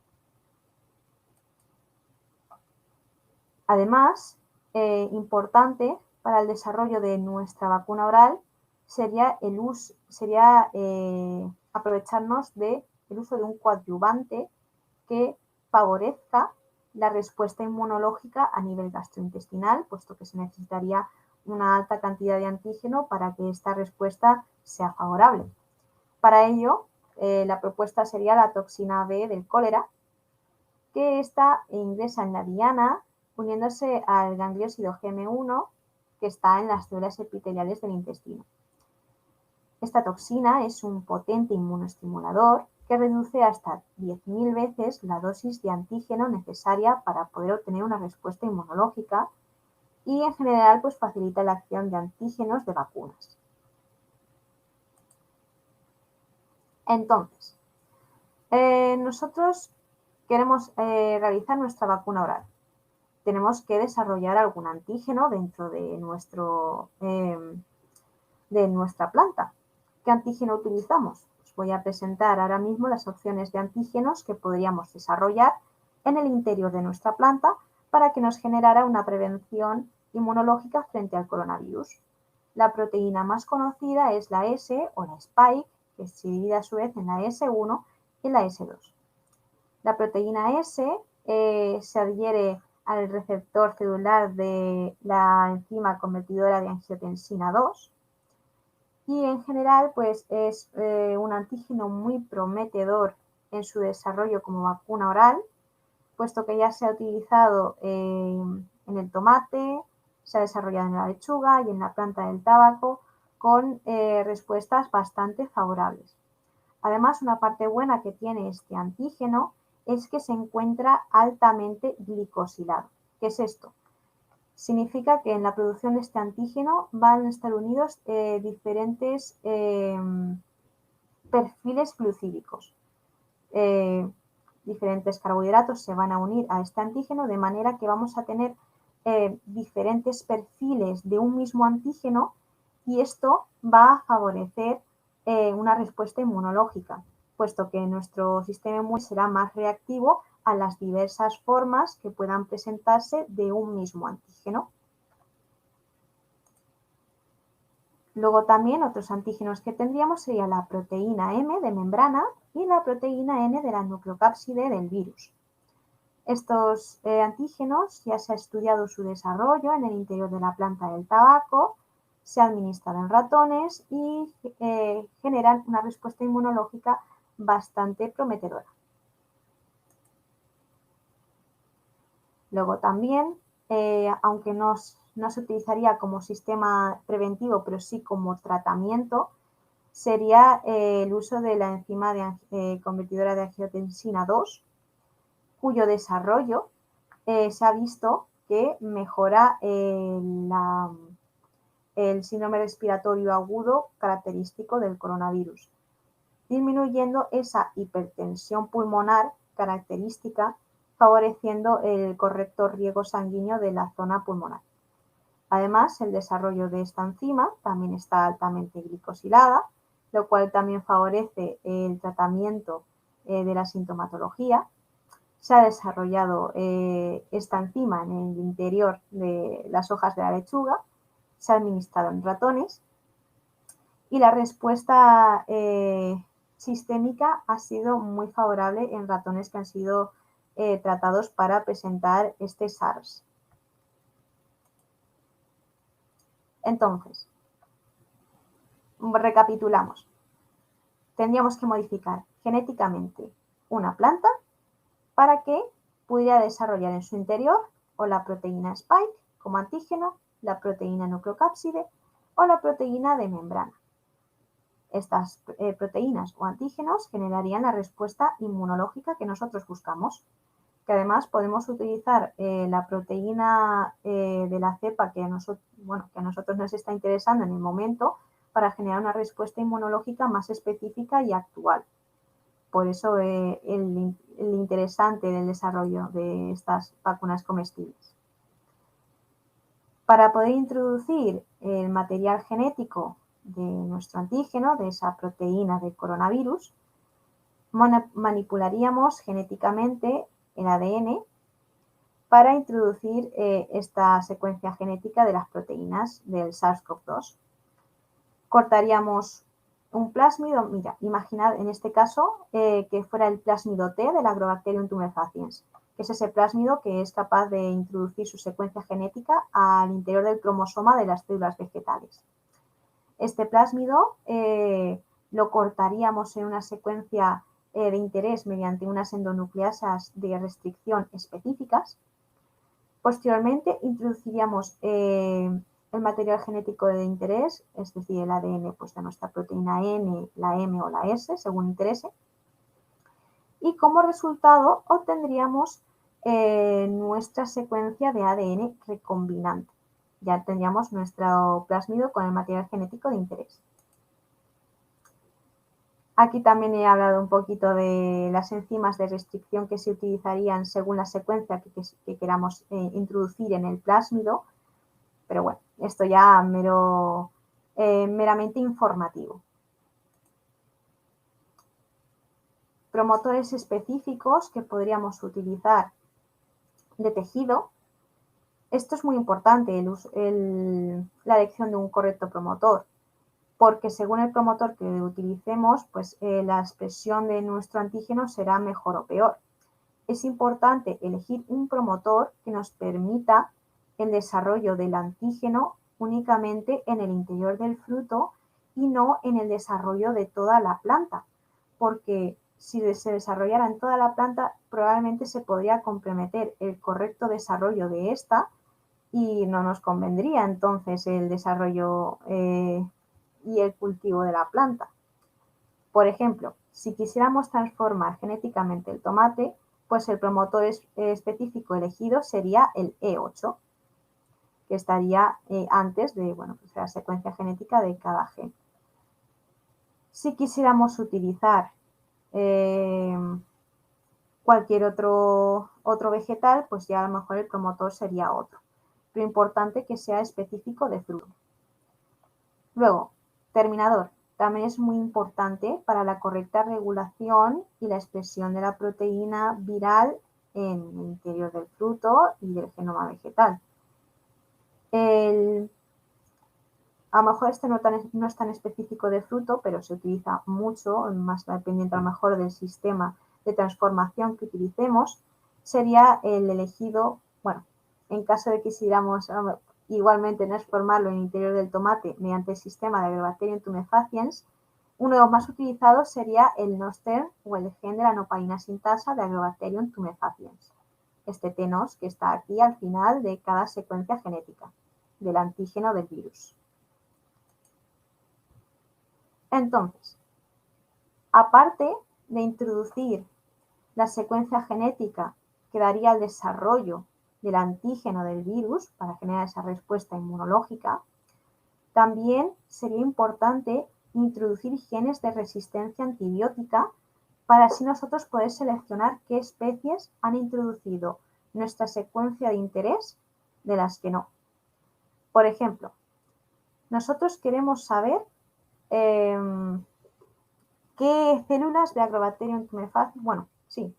Además, importante para el desarrollo de nuestra vacuna oral sería aprovecharnos del uso de un coadyuvante que favorezca la respuesta inmunológica a nivel gastrointestinal, puesto que se necesitaría una alta cantidad de antígeno para que esta respuesta sea favorable. Para ello, la propuesta sería la toxina B del cólera, que esta ingresa en la diana uniéndose al gangliósido GM1, que está en las células epiteliales del intestino. Esta toxina es un potente inmunoestimulador que reduce hasta 10.000 veces la dosis de antígeno necesaria para poder obtener una respuesta inmunológica y en general pues facilita la acción de antígenos de vacunas. Entonces, nosotros queremos realizar nuestra vacuna oral. Tenemos que desarrollar algún antígeno dentro de nuestra planta. ¿Qué antígeno utilizamos? Os voy a presentar ahora mismo las opciones de antígenos que podríamos desarrollar en el interior de nuestra planta para que nos generara una prevención inmunológica frente al coronavirus. La proteína más conocida es la S o la spike, que se divide a su vez en la S1 y la S2. La proteína S se adhiere al receptor celular de la enzima convertidora de angiotensina 2 y en general pues es un antígeno muy prometedor en su desarrollo como vacuna oral, puesto que ya se ha utilizado en el tomate, se ha desarrollado en la lechuga y en la planta del tabaco con respuestas bastante favorables. Además, una parte buena que tiene este antígeno es que se encuentra altamente glicosilado. ¿Qué es esto? Significa que en la producción de este antígeno van a estar unidos diferentes perfiles glucídicos. Diferentes carbohidratos se van a unir a este antígeno de manera que vamos a tener diferentes perfiles de un mismo antígeno y esto va a favorecer una respuesta inmunológica, puesto que nuestro sistema inmune será más reactivo a las diversas formas que puedan presentarse de un mismo antígeno. Luego también otros antígenos que tendríamos sería la proteína M de membrana y la proteína N de la nucleocápside del virus. Estos antígenos ya se ha estudiado su desarrollo en el interior de la planta del tabaco, se ha administrado en ratones y generan una respuesta inmunológica bastante prometedora. Luego también, aunque no se utilizaría como sistema preventivo, pero sí como tratamiento, sería el uso de la enzima convertidora de angiotensina 2, cuyo desarrollo se ha visto que mejora el síndrome respiratorio agudo característico del coronavirus, disminuyendo esa hipertensión pulmonar característica, favoreciendo el correcto riego sanguíneo de la zona pulmonar. Además, el desarrollo de esta enzima también está altamente glicosilada, lo cual también favorece el tratamiento de la sintomatología. Se ha desarrollado esta enzima en el interior de las hojas de la lechuga, se ha administrado en ratones y la respuesta sistémica ha sido muy favorable en ratones que han sido tratados para presentar este SARS. Entonces, recapitulamos. Tendríamos que modificar genéticamente una planta para que pudiera desarrollar en su interior o la proteína spike como antígeno, la proteína nucleocápside o la proteína de membrana. Estas proteínas o antígenos generarían la respuesta inmunológica que nosotros buscamos, que además podemos utilizar la proteína de la cepa que a nosotros nos está interesando en el momento para generar una respuesta inmunológica más específica y actual. Por eso el interesante del desarrollo de estas vacunas comestibles. Para poder introducir el material genético de nuestro antígeno, de esa proteína del coronavirus, manipularíamos genéticamente el ADN para introducir esta secuencia genética de las proteínas del SARS-CoV-2. Cortaríamos un plásmido, mira, imaginad en este caso que fuera el plásmido T del Agrobacterium tumefaciens, que es ese plásmido que es capaz de introducir su secuencia genética al interior del cromosoma de las células vegetales. Este plásmido lo cortaríamos en una secuencia de interés mediante unas endonucleasas de restricción específicas. Posteriormente introduciríamos el material genético de interés, es decir, el ADN pues, de nuestra proteína N, la M o la S, según interese. Y como resultado obtendríamos nuestra secuencia de ADN recombinante. Ya tendríamos nuestro plásmido con el material genético de interés. Aquí también he hablado un poquito de las enzimas de restricción que se utilizarían según la secuencia que queramos introducir en el plásmido, pero bueno, esto ya meramente informativo. Promotores específicos que podríamos utilizar de tejido Esto es muy importante, la elección de un correcto promotor, porque según el promotor que utilicemos, pues la expresión de nuestro antígeno será mejor o peor. Es importante elegir un promotor que nos permita el desarrollo del antígeno únicamente en el interior del fruto y no en el desarrollo de toda la planta, porque si se desarrollara en toda la planta, probablemente se podría comprometer el correcto desarrollo de esta y no nos convendría entonces el desarrollo y el cultivo de la planta. Por ejemplo, si quisiéramos transformar genéticamente el tomate, pues el promotor específico elegido sería el E8, que estaría antes de pues la secuencia genética de cada gen. Si quisiéramos utilizar cualquier otro vegetal, pues ya a lo mejor el promotor sería otro. Pero importante que sea específico de fruto. Luego, terminador. También es muy importante para la correcta regulación y la expresión de la proteína viral en el interior del fruto y del genoma vegetal. A lo mejor este no es tan específico de fruto, pero se utiliza mucho, más dependiente a lo mejor del sistema de transformación que utilicemos, sería el elegido, bueno, en caso de que quisiéramos igualmente transformarlo en el interior del tomate mediante el sistema de Agrobacterium tumefaciens, uno de los más utilizados sería el noster o el gen de la nopaína sintasa de Agrobacterium tumefaciens. Este tenos que está aquí al final de cada secuencia genética del antígeno del virus. Entonces, aparte de introducir la secuencia genética que daría el desarrollo del antígeno del virus para generar esa respuesta inmunológica, también sería importante introducir genes de resistencia antibiótica para así nosotros poder seleccionar qué especies han introducido nuestra secuencia de interés de las que no. Por ejemplo, nosotros queremos saber qué células de Agrobacterium tumefaciens,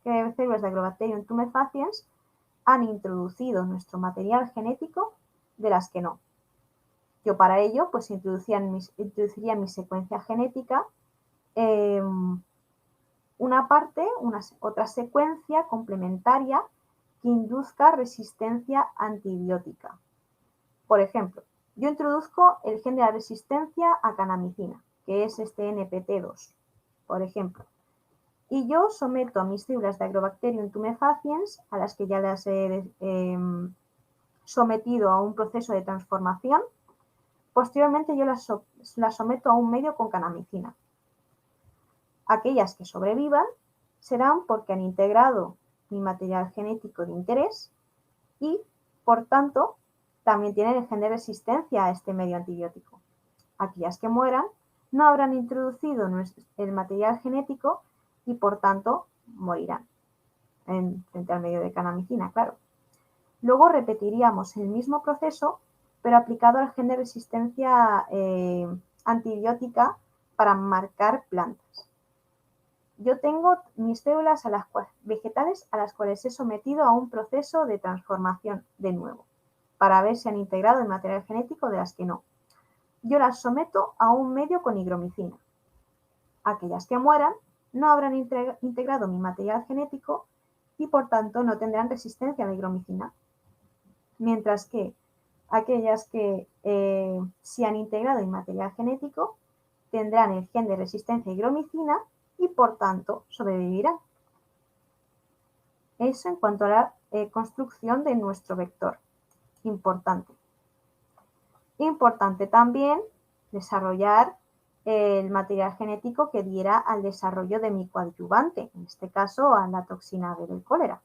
qué células de Agrobacterium tumefaciens han introducido nuestro material genético de las que no. Yo para ello pues introduciría mi secuencia genética otra secuencia complementaria que induzca resistencia antibiótica. Por ejemplo, yo introduzco el gen de la resistencia a canamicina, que es este NPT2, por ejemplo. Y yo someto a mis células de Agrobacterium tumefaciens, a las que ya las he sometido a un proceso de transformación. Posteriormente yo las someto a un medio con canamicina. Aquellas que sobrevivan serán porque han integrado mi material genético de interés y, por tanto, también tienen el gen de resistencia a este medio antibiótico. Aquellas que mueran no habrán introducido el material genético y, por tanto, morirán frente al medio de canamicina, claro. Luego repetiríamos el mismo proceso, pero aplicado al gen de resistencia antibiótica para marcar plantas. Yo tengo mis células vegetales a las cuales he sometido a un proceso de transformación de nuevo, para ver si han integrado el material genético de las que no. Yo las someto a un medio con higromicina. Aquellas que mueran no habrán integrado mi material genético y por tanto no tendrán resistencia a la higromicina. Mientras que aquellas que sí han integrado mi material genético tendrán el gen de resistencia a higromicina y por tanto sobrevivirán. Eso en cuanto a la construcción de nuestro vector. Importante. Importante también desarrollar el material genético que diera al desarrollo de mi coadyuvante, en este caso a la toxina B del cólera.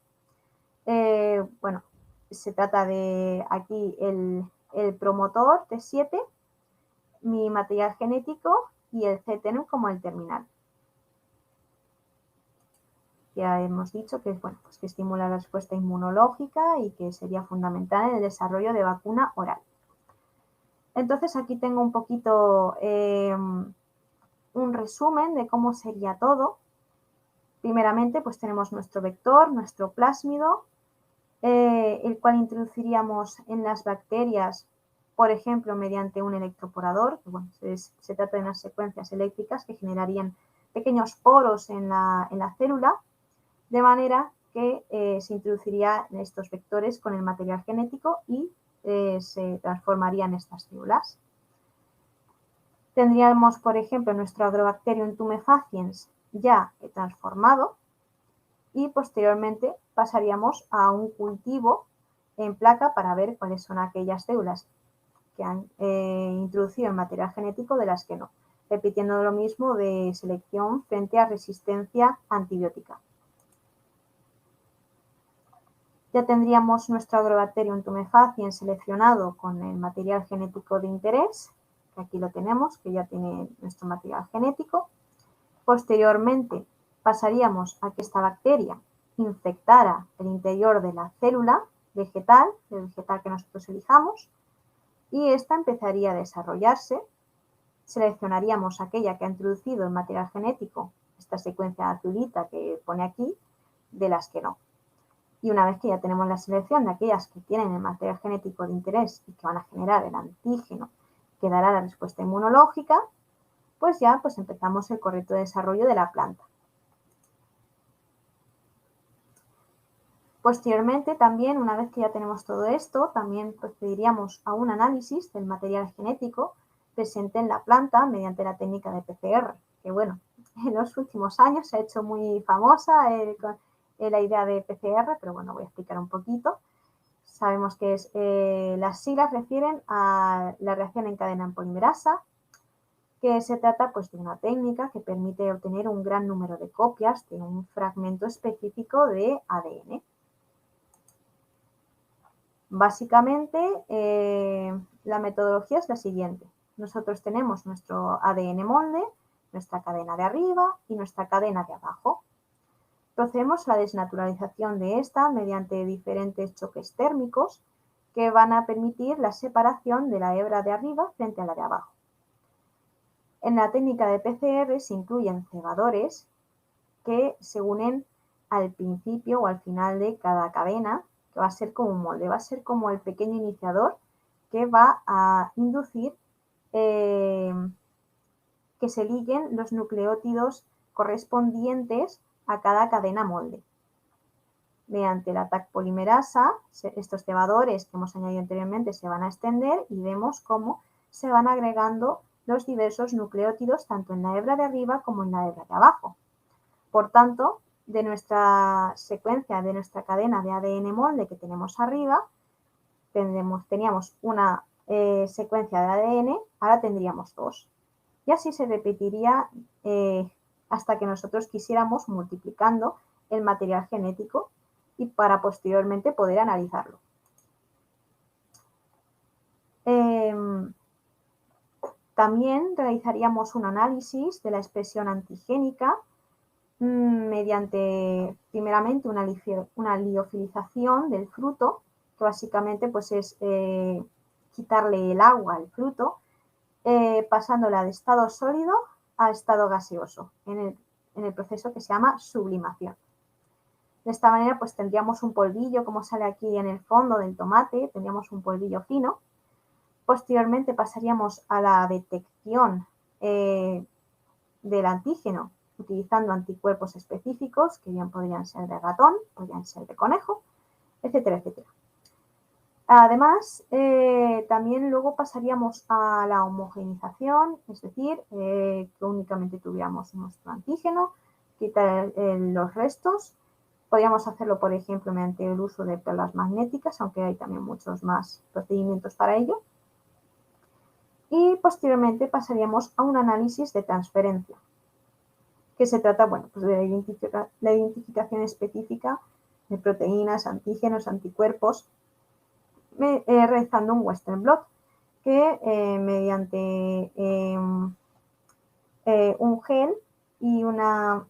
Se trata de aquí el promotor T7, mi material genético y el C-tenon como el terminal. Ya hemos dicho que, que estimula la respuesta inmunológica y que sería fundamental en el desarrollo de vacuna oral. Entonces aquí tengo un poquito un resumen de cómo sería todo. Primeramente, pues tenemos nuestro vector, nuestro plásmido, el cual introduciríamos en las bacterias, por ejemplo, mediante un electroporador. Bueno, se trata de unas secuencias eléctricas que generarían pequeños poros en la célula, de manera que se introducirían estos vectores con el material genético y se transformarían estas células. Tendríamos, por ejemplo, nuestro Agrobacterium tumefaciens ya transformado y posteriormente pasaríamos a un cultivo en placa para ver cuáles son aquellas células que han introducido el material genético de las que no, repitiendo lo mismo de selección frente a resistencia antibiótica. Ya tendríamos nuestro Agrobacterium tumefaciens seleccionado con el material genético de interés, que aquí lo tenemos, que ya tiene nuestro material genético. Posteriormente pasaríamos a que esta bacteria infectara el interior de la célula vegetal, del vegetal que nosotros elijamos, y esta empezaría a desarrollarse. Seleccionaríamos aquella que ha introducido el material genético, esta secuencia azulita que pone aquí, de las que no. Y una vez que ya tenemos la selección de aquellas que tienen el material genético de interés y que van a generar el antígeno que dará la respuesta inmunológica, pues ya empezamos el correcto desarrollo de la planta. Posteriormente, también, una vez que ya tenemos todo esto, también procederíamos a un análisis del material genético presente en la planta mediante la técnica de PCR, que bueno, en los últimos años se ha hecho muy famosa la idea de PCR, pero bueno, voy a explicar un poquito. Sabemos que las siglas refieren a la reacción en cadena en polimerasa, que se trata de una técnica que permite obtener un gran número de copias de un fragmento específico de ADN. Básicamente, la metodología es la siguiente. Nosotros tenemos nuestro ADN molde, nuestra cadena de arriba y nuestra cadena de abajo. Procedemos a la desnaturalización de esta mediante diferentes choques térmicos que van a permitir la separación de la hebra de arriba frente a la de abajo. En la técnica de PCR se incluyen cebadores que se unen al principio o al final de cada cadena, que va a ser como un molde, va a ser como el pequeño iniciador que va a inducir que se liguen los nucleótidos correspondientes a cada cadena molde. Mediante la Taq polimerasa, estos cebadores que hemos añadido anteriormente se van a extender y vemos cómo se van agregando los diversos nucleótidos tanto en la hebra de arriba como en la hebra de abajo. Por tanto, de nuestra secuencia, de nuestra cadena de ADN molde que tenemos arriba, teníamos una secuencia de ADN, ahora tendríamos dos. Y así se repetiría hasta que nosotros quisiéramos, multiplicando el material genético y para posteriormente poder analizarlo. También realizaríamos un análisis de la expresión antigénica mediante, primeramente, una liofilización del fruto, que básicamente es quitarle el agua al fruto, pasándola de estado sólido a estado gaseoso, en el proceso que se llama sublimación. De esta manera tendríamos un polvillo, como sale aquí en el fondo del tomate, tendríamos un polvillo fino. Posteriormente pasaríamos a la detección del antígeno utilizando anticuerpos específicos, que bien podrían ser de ratón, podrían ser de conejo, etcétera, etcétera. Además, también luego pasaríamos a la homogenización, es decir, que únicamente tuviéramos nuestro antígeno, quitar los restos. Podríamos hacerlo, por ejemplo, mediante el uso de perlas magnéticas, aunque hay también muchos más procedimientos para ello. Y posteriormente pasaríamos a un análisis de transferencia, que se trata de la identificación específica de proteínas, antígenos, anticuerpos, realizando un Western blot, que mediante un gel y una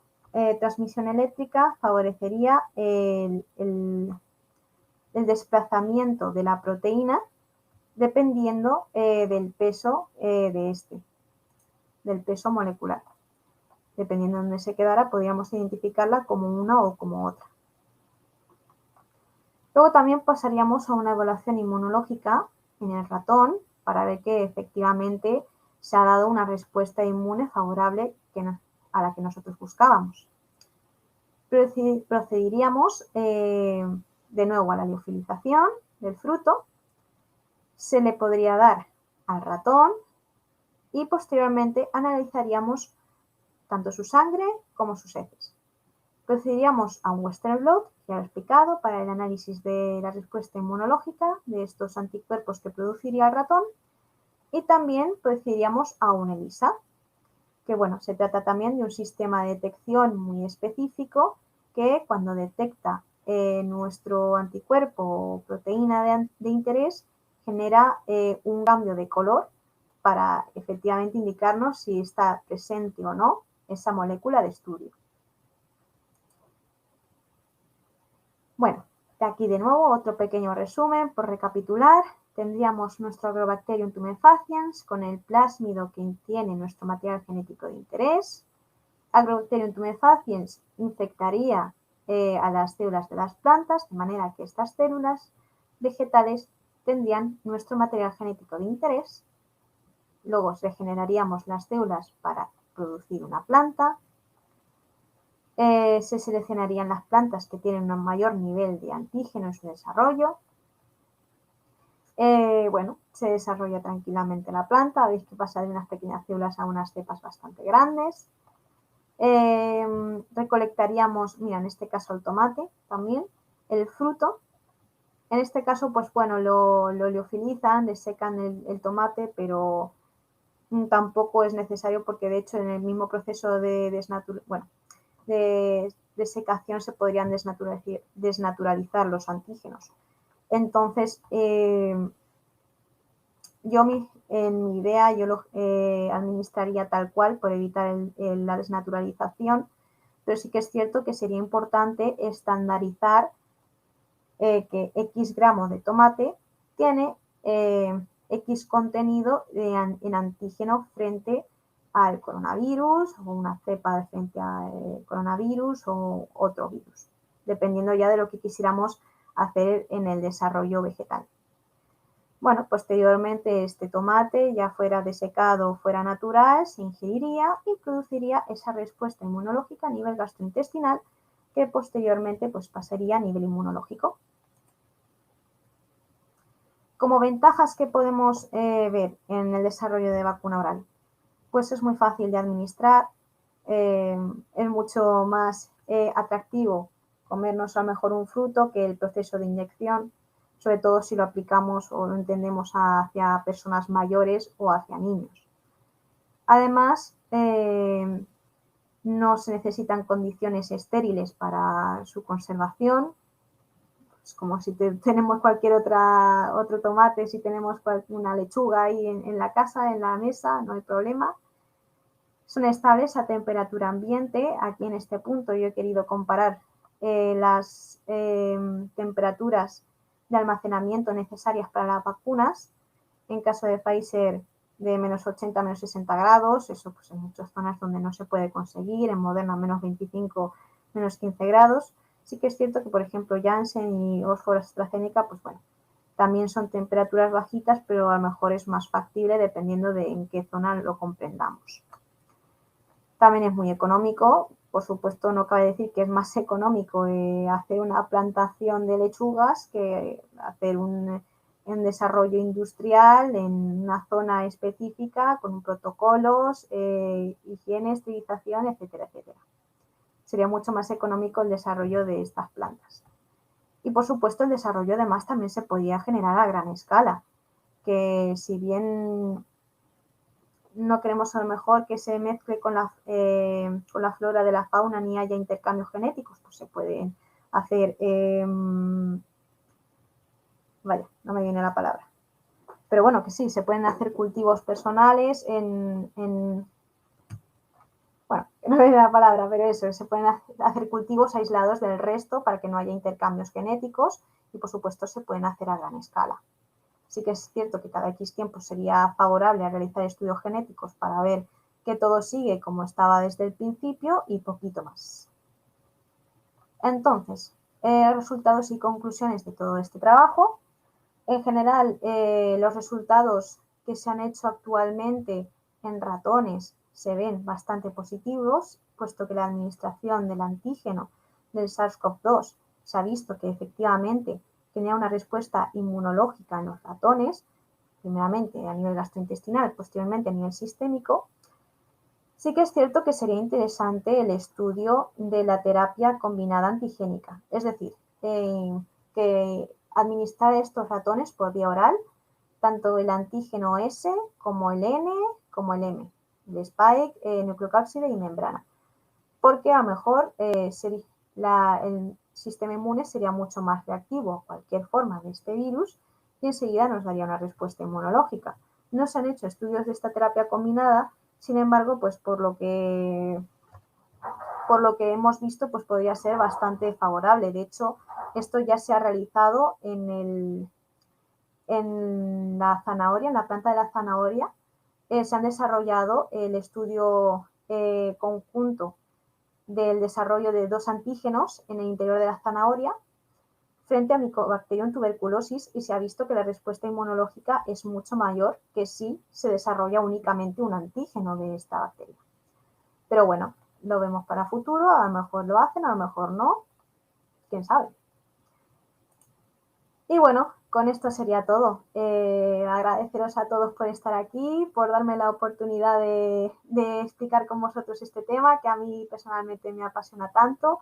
transmisión eléctrica favorecería el desplazamiento de la proteína dependiendo del peso del peso molecular. Dependiendo de dónde se quedara, podríamos identificarla como una o como otra. Luego también pasaríamos a una evaluación inmunológica en el ratón para ver que efectivamente se ha dado una respuesta inmune favorable a la que nosotros buscábamos. Procederíamos de nuevo a la liofilización del fruto, se le podría dar al ratón y posteriormente analizaríamos tanto su sangre como sus heces. Procederíamos a un Western blot, ya lo he explicado, para el análisis de la respuesta inmunológica de estos anticuerpos que produciría el ratón, y también procederíamos a un ELISA, que bueno, se trata también de un sistema de detección muy específico que cuando detecta nuestro anticuerpo o proteína de interés genera un cambio de color para efectivamente indicarnos si está presente o no esa molécula de estudio. Bueno, de aquí de nuevo otro pequeño resumen por recapitular. Tendríamos nuestro Agrobacterium tumefaciens con el plásmido que tiene nuestro material genético de interés. Agrobacterium tumefaciens infectaría a las células de las plantas, de manera que estas células vegetales tendrían nuestro material genético de interés. Luego regeneraríamos las células para producir una planta. Se seleccionarían las plantas que tienen un mayor nivel de antígeno en su desarrollo. Bueno, se desarrolla tranquilamente la planta. Veis que pasa de unas pequeñas células a unas cepas bastante grandes. Recolectaríamos, mira, en este caso el tomate también, el fruto. En este caso, pues bueno, lo liofilizan, desecan el tomate, pero tampoco es necesario porque de hecho en el mismo proceso de desecación se podrían desnaturalizar los antígenos. Entonces, en mi idea, yo lo administraría tal cual por evitar la desnaturalización, pero sí que es cierto que sería importante estandarizar que X gramos de tomate tiene X contenido en antígeno frente al coronavirus o una cepa frente al coronavirus o otro virus, dependiendo ya de lo que quisiéramos hacer en el desarrollo vegetal. Bueno, posteriormente este tomate, ya fuera desecado o fuera natural, se ingeriría y produciría esa respuesta inmunológica a nivel gastrointestinal que posteriormente pues, pasaría a nivel inmunológico. Como ventajas que podemos ver en el desarrollo de vacuna oral, pues es muy fácil de administrar, es mucho más atractivo comernos a lo mejor un fruto que el proceso de inyección, sobre todo si lo aplicamos o lo entendemos hacia personas mayores o hacia niños. Además, no se necesitan condiciones estériles para su conservación. Es como si tenemos cualquier otro tomate, si tenemos una lechuga ahí en la casa, en la mesa, no hay problema. Son estables a temperatura ambiente. Aquí en este punto yo he querido comparar las temperaturas de almacenamiento necesarias para las vacunas. En caso de Pfizer, de menos 80 a menos 60 grados, eso pues en muchas zonas donde no se puede conseguir, en Moderna menos 25, menos 15 grados. Sí que es cierto que, por ejemplo, Janssen y Oxford AstraZeneca, pues bueno, también son temperaturas bajitas, pero a lo mejor es más factible dependiendo de en qué zona lo comprendamos. También es muy económico, por supuesto no cabe decir que es más económico hacer una plantación de lechugas que hacer un desarrollo industrial en una zona específica con protocolos, higiene, esterilización, etcétera, etcétera. Sería mucho más económico el desarrollo de estas plantas. Y por supuesto el desarrollo además también se podía generar a gran escala, que si bien no queremos a lo mejor que se mezcle con la flora de la fauna ni haya intercambios genéticos, pues se pueden hacer, vaya, no me viene la palabra, pero bueno, que sí, se pueden hacer cultivos personales bueno, no me viene la palabra, pero eso, se pueden hacer cultivos aislados del resto para que no haya intercambios genéticos y por supuesto se pueden hacer a gran escala. Sí que es cierto que cada X tiempo sería favorable a realizar estudios genéticos para ver que todo sigue como estaba desde el principio y poquito más. Entonces, Resultados y conclusiones de todo este trabajo. En general, los resultados que se han hecho actualmente en ratones se ven bastante positivos, puesto que la administración del antígeno del SARS-CoV-2 se ha visto que efectivamente tenía una respuesta inmunológica en los ratones, primeramente a nivel gastrointestinal, posteriormente a nivel sistémico. Sí que es cierto que sería interesante el estudio de la terapia combinada antigénica, es decir, que administrar estos ratones por vía oral, tanto el antígeno S como el N como el M, el spike, nucleocápside y membrana, porque a lo mejor el sistema inmune sería mucho más reactivo a cualquier forma de este virus y enseguida nos daría una respuesta inmunológica. No se han hecho estudios de esta terapia combinada, sin embargo, pues por lo que hemos visto, pues podría ser bastante favorable. De hecho, esto ya se ha realizado en la zanahoria, en la planta de la zanahoria. Se han desarrollado el estudio conjunto del desarrollo de 2 antígenos en el interior de la zanahoria frente a Mycobacterium tuberculosis y se ha visto que la respuesta inmunológica es mucho mayor que si se desarrolla únicamente un antígeno de esta bacteria. Pero bueno, lo vemos para futuro, a lo mejor lo hacen, a lo mejor no, quién sabe. Y bueno, con esto sería todo. Agradeceros a todos por estar aquí, por darme la oportunidad de explicar con vosotros este tema que a mí personalmente me apasiona tanto.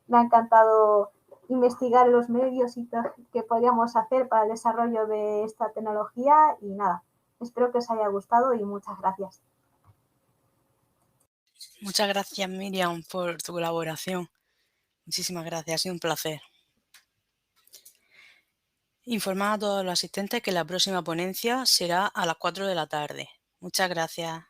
Me ha encantado investigar los medios y que podríamos hacer para el desarrollo de esta tecnología y nada, espero que os haya gustado y muchas gracias. Muchas gracias, Miriam, por tu colaboración. Muchísimas gracias, ha sido un placer. Informar a todos los asistentes que la próxima ponencia será a las 4 de la tarde. Muchas gracias.